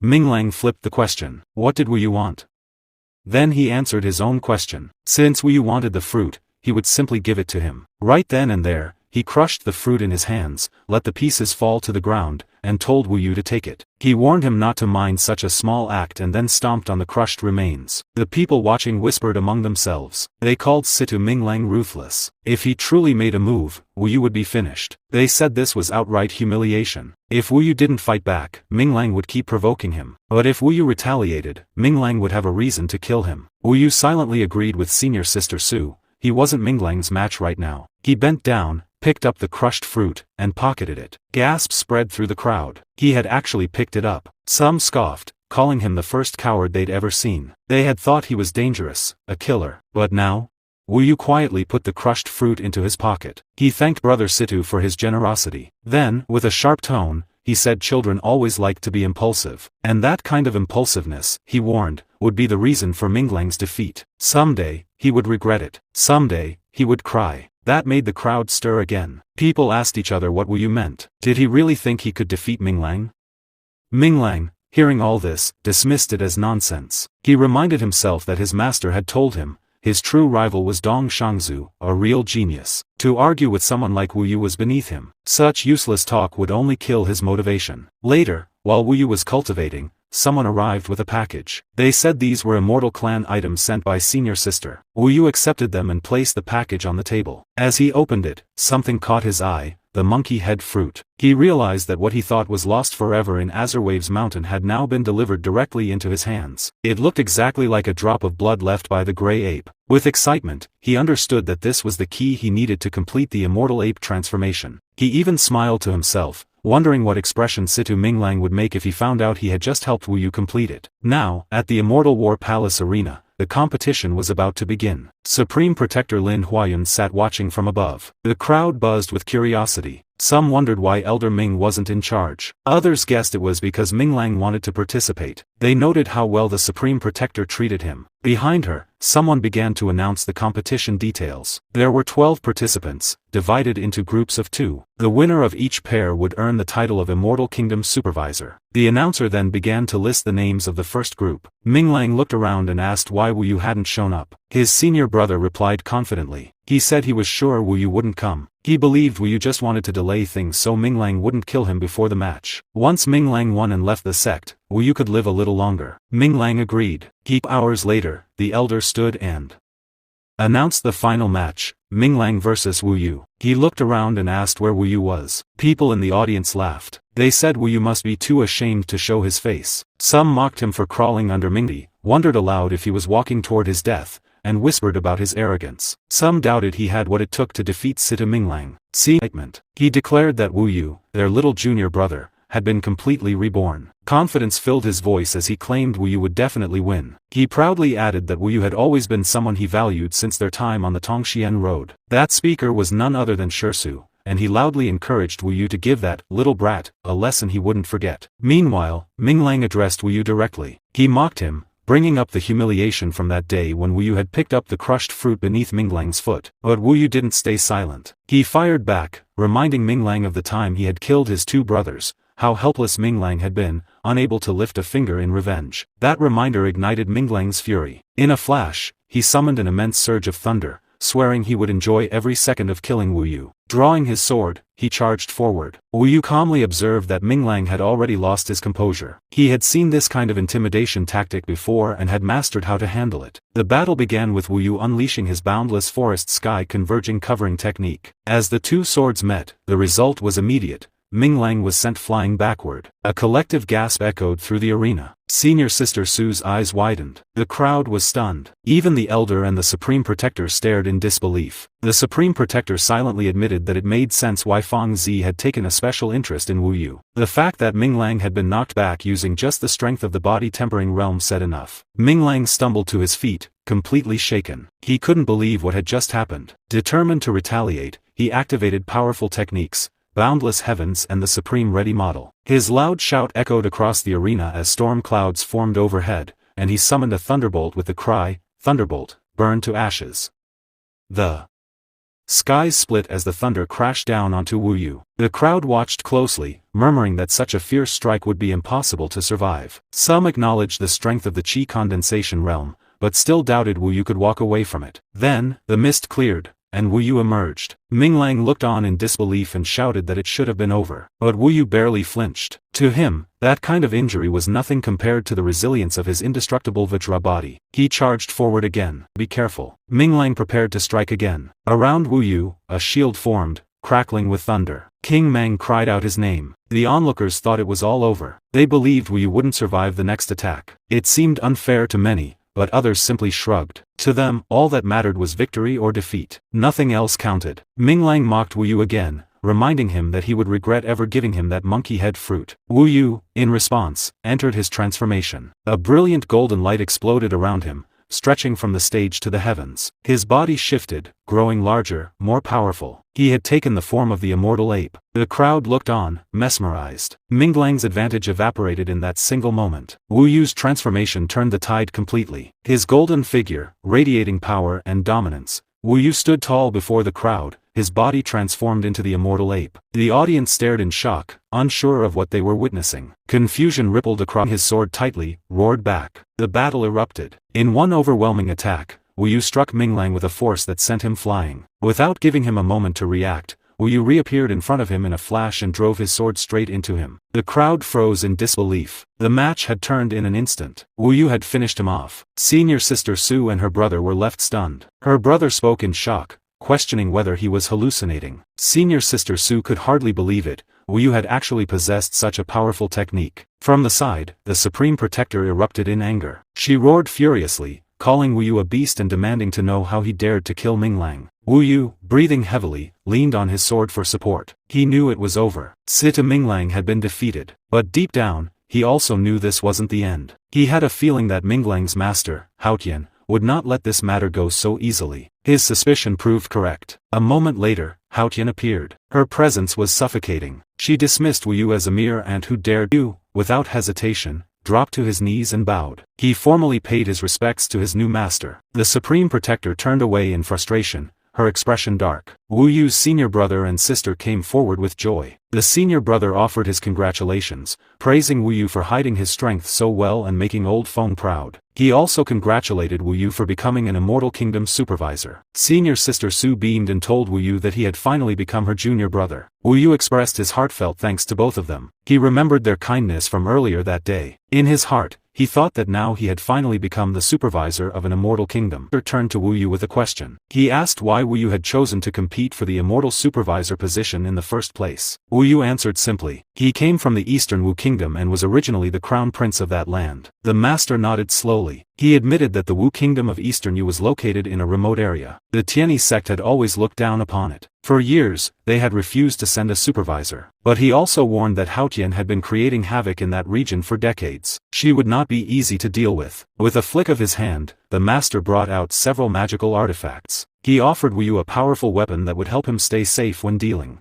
Speaker 1: Minglang flipped the question. What did Wu Yu want? Then he answered his own question. Since Wu Yu wanted the fruit, he would simply give it to him. Right then and there, he crushed the fruit in his hands, let the pieces fall to the ground, and told Wu Yu to take it. He warned him not to mind such a small act and then stomped on the crushed remains. The people watching whispered among themselves. They called Situ Minglang ruthless. If he truly made a move, Wu Yu would be finished. They said this was outright humiliation. If Wu Yu didn't fight back, Minglang would keep provoking him. But if Wu Yu retaliated, Minglang would have a reason to kill him. Wu Yu silently agreed with Senior Sister Su. He wasn't Minglang's match right now. He bent down, picked up the crushed fruit, and pocketed it. Gasps spread through the crowd. He had actually picked it up. Some scoffed, calling him the first coward they'd ever seen. They had thought he was dangerous, a killer. But now? Wu Yu quietly put the crushed fruit into his pocket. He thanked Brother Situ for his generosity. Then, with a sharp tone, he said children always liked to be impulsive. And that kind of impulsiveness, he warned, would be the reason for Minglang's defeat. Someday, he would regret it. Someday, he would cry. That made the crowd stir again. People asked each other what Wu Yu meant. Did he really think he could defeat Minglang? Minglang, hearing all this, dismissed it as nonsense. He reminded himself that his master had told him, his true rival was Dong Shangzu, a real genius. To argue with someone like Wu Yu was beneath him. Such useless talk would only kill his motivation. Later, while Wu Yu was cultivating, someone arrived with a package. They said these were Immortal clan items sent by senior sister. Wu Yu accepted them and placed the package on the table. As he opened it, something caught his eye, the monkey head fruit. He realized that what he thought was lost forever in Azurwave's mountain had now been delivered directly into his hands. It looked exactly like a drop of blood left by the gray ape. With excitement, he understood that this was the key he needed to complete the immortal ape transformation. He even smiled to himself, wondering what expression Situ Minglang would make if he found out he had just helped Wu Yu complete it. Now, at the Immortal War Palace arena, the competition was about to begin. Supreme Protector Lin Huayun sat watching from above. The crowd buzzed with curiosity. Some wondered why Elder Ming wasn't in charge. Others guessed it was because Minglang wanted to participate. They noted how well the Supreme Protector treated him. Behind her, someone began to announce the competition details. There were 12 participants, divided into groups of 2. The winner of each pair would earn the title of Immortal Kingdom Supervisor. The announcer then began to list the names of the first group. Minglang looked around and asked why Wu Yu hadn't shown up. His senior brother replied confidently. He said he was sure Wu Yu wouldn't come. He believed Wu Yu just wanted to delay things so Minglang wouldn't kill him before the match. Once Minglang won and left the sect, Wu Yu could live a little longer. Minglang agreed. Hours later, the elder stood and announced the final match, Minglang versus Wu Yu. He looked around and asked where Wu Yu was. People in the audience laughed. They said Wu Yu must be too ashamed to show his face. Some mocked him for crawling under Mingdi, wondered aloud if he was walking toward his death, and whispered about his arrogance. Some doubted he had what it took to defeat Situ Minglang. He declared that Wu Yu, their little junior brother, had been completely reborn. Confidence filled his voice as he claimed Wu Yu would definitely win. He proudly added that Wu Yu had always been someone he valued since their time on the Tongxian road. That speaker was none other than Shirsu, and he loudly encouraged Wu Yu to give that little brat a lesson he wouldn't forget. Meanwhile, Minglang addressed Wu Yu directly. He mocked him, bringing up the humiliation from that day when Wu Yu had picked up the crushed fruit beneath Minglang's foot. But Wu Yu didn't stay silent. He fired back, reminding Minglang of the time he had killed his 2 brothers, how helpless Minglang had been, unable to lift a finger in revenge. That reminder ignited Minglang's fury. In a flash, he summoned an immense surge of thunder, swearing he would enjoy every second of killing Wu Yu. Drawing his sword, he charged forward. Wu Yu calmly observed that Minglang had already lost his composure. He had seen this kind of intimidation tactic before and had mastered how to handle it. The battle began with Wu Yu unleashing his boundless forest sky converging covering technique. As the 2 swords met, the result was immediate. Minglang was sent flying backward. A collective gasp echoed through the arena. Senior Sister Su's eyes widened. The crowd was stunned. Even the Elder and the Supreme Protector stared in disbelief. The Supreme Protector silently admitted that it made sense why Fang Zi had taken a special interest in Wu Yu. The fact that Minglang had been knocked back using just the strength of the body-tempering realm said enough. Minglang stumbled to his feet, completely shaken. He couldn't believe what had just happened. Determined to retaliate, he activated powerful techniques, Boundless Heavens and the Supreme Ready model. His loud shout echoed across the arena as storm clouds formed overhead, and he summoned a thunderbolt with the cry, "Thunderbolt, burn to ashes." The skies split as the thunder crashed down onto Wu Yu. The crowd watched closely, murmuring that such a fierce strike would be impossible to survive. Some acknowledged the strength of the Qi condensation realm, but still doubted Wu Yu could walk away from it. Then, the mist cleared, and Wu Yu emerged. Minglang looked on in disbelief and shouted that it should have been over. But Wu Yu barely flinched. To him, that kind of injury was nothing compared to the resilience of his indestructible Vajra body. He charged forward again. Be careful. Minglang prepared to strike again. Around Wu Yu, a shield formed, crackling with thunder. King Meng cried out his name. The onlookers thought it was all over. They believed Wu Yu wouldn't survive the next attack. It seemed unfair to many, but others simply shrugged. To them, all that mattered was victory or defeat. Nothing else counted. Minglang mocked Wu Yu again, reminding him that he would regret ever giving him that monkey head fruit. Wu Yu, in response, entered his transformation. A brilliant golden light exploded around him, stretching from the stage to the heavens. His body shifted, growing larger, more powerful. He had taken the form of the immortal ape. The crowd looked on, mesmerized. Minglang's advantage evaporated in that single moment. Wu Yu's transformation turned the tide completely. His golden figure, radiating power and dominance. Wu Yu stood tall before the crowd, his body transformed into the immortal ape. The audience stared in shock, unsure of what they were witnessing. Confusion rippled across his sword tightly, roared back. The battle erupted. In one overwhelming attack, Wu Yu struck Minglang with a force that sent him flying. Without giving him a moment to react, Wu Yu reappeared in front of him in a flash and drove his sword straight into him. The crowd froze in disbelief. The match had turned in an instant. Wu Yu had finished him off. Senior sister Su and her brother were left stunned. Her brother spoke in shock, questioning whether he was hallucinating. Senior sister Su could hardly believe it. Wu Yu had actually possessed such a powerful technique. From the side, the Supreme Protector erupted in anger. She roared furiously, calling Wu Yu a beast and demanding to know how he dared to kill Minglang. Wu Yu, breathing heavily, leaned on his sword for support. He knew it was over. Sita Minglang had been defeated. But deep down, he also knew this wasn't the end. He had a feeling that Minglang's master, Haotian, would not let this matter go so easily. His suspicion proved correct. A moment later, Haotian appeared. Her presence was suffocating. She dismissed Wu Yu as a mere ant who dared to, without hesitation, dropped to his knees and bowed. He formally paid his respects to his new master. The Supreme Protector turned away in frustration, her expression dark. Wu Yu's senior brother and sister came forward with joy. The senior brother offered his congratulations, praising Wu Yu for hiding his strength so well and making Old Feng proud. He also congratulated Wu Yu for becoming an Immortal Kingdom supervisor. Senior sister Su beamed and told Wu Yu that he had finally become her junior brother. Wu Yu expressed his heartfelt thanks to both of them. He remembered their kindness from earlier that day. In his heart, he thought that now he had finally become the supervisor of an immortal kingdom. He turned to Wu Yu with a question. He asked why Wu Yu had chosen to compete for the immortal supervisor position in the first place. Wu Yu answered simply. He came from the Eastern Wu Kingdom and was originally the crown prince of that land. The master nodded slowly. He admitted that the Wu Kingdom of Eastern Yu was located in a remote area. The Tianyi sect had always looked down upon it. For years, they had refused to send a supervisor. But he also warned that Haotian had been creating havoc in that region for decades. She would not be easy to deal with. With a flick of his hand, the master brought out several magical artifacts. He offered Wu Yu a powerful weapon that would help him stay safe when dealing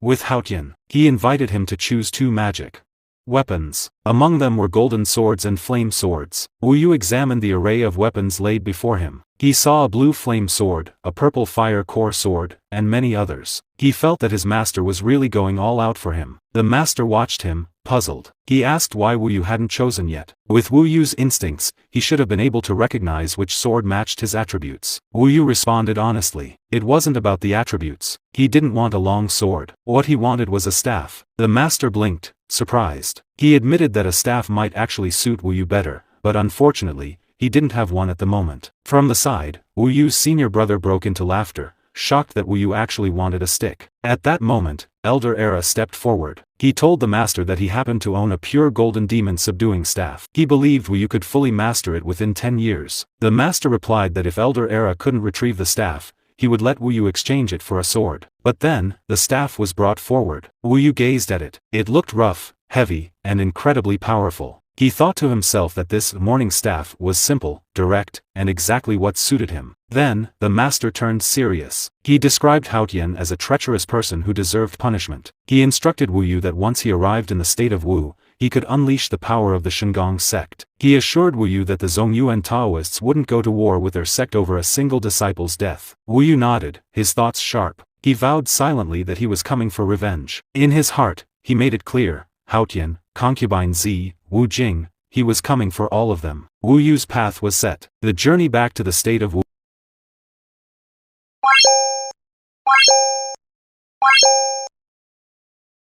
Speaker 1: with Haotian. He invited him to choose two magic weapons. Among them were golden swords and flame swords. Wu Yu examined the array of weapons laid before him. He saw a blue flame sword, a purple fire core sword, and many others. He felt that his master was really going all out for him. The master watched him, puzzled. He asked why Wu Yu hadn't chosen yet. With Wu Yu's instincts, he should have been able to recognize which sword matched his attributes. Wu Yu responded honestly. It wasn't about the attributes. He didn't want a long sword. What he wanted was a staff. The master blinked, surprised. He admitted that a staff might actually suit Wu Yu better, but unfortunately, he didn't have one at the moment. From the side, Wu Yu's senior brother broke into laughter, shocked that Wu Yu actually wanted a stick. At that moment, Elder Era stepped forward. He told the master that he happened to own a pure golden demon subduing staff. He believed Wu Yu could fully master it within 10 years. The master replied that if Elder Era couldn't retrieve the staff, he would let Wu Yu exchange it for a sword. But then, the staff was brought forward. Wu Yu gazed at it. It looked rough, heavy, and incredibly powerful. He thought to himself that this morning staff was simple, direct, and exactly what suited him. Then, the master turned serious. He described Haotian as a treacherous person who deserved punishment. He instructed Wu Yu that once he arrived in the state of Wu, he could unleash the power of the Shingon sect. He assured Wu Yu that the Zongyuan Taoists wouldn't go to war with their sect over a single disciple's death. Wu Yu nodded, his thoughts sharp. He vowed silently that he was coming for revenge. In his heart, he made it clear, Haotian, concubine Z, Wu Jing, he was coming for all of them. Wu Yu's path was set. The journey back to the state of Wu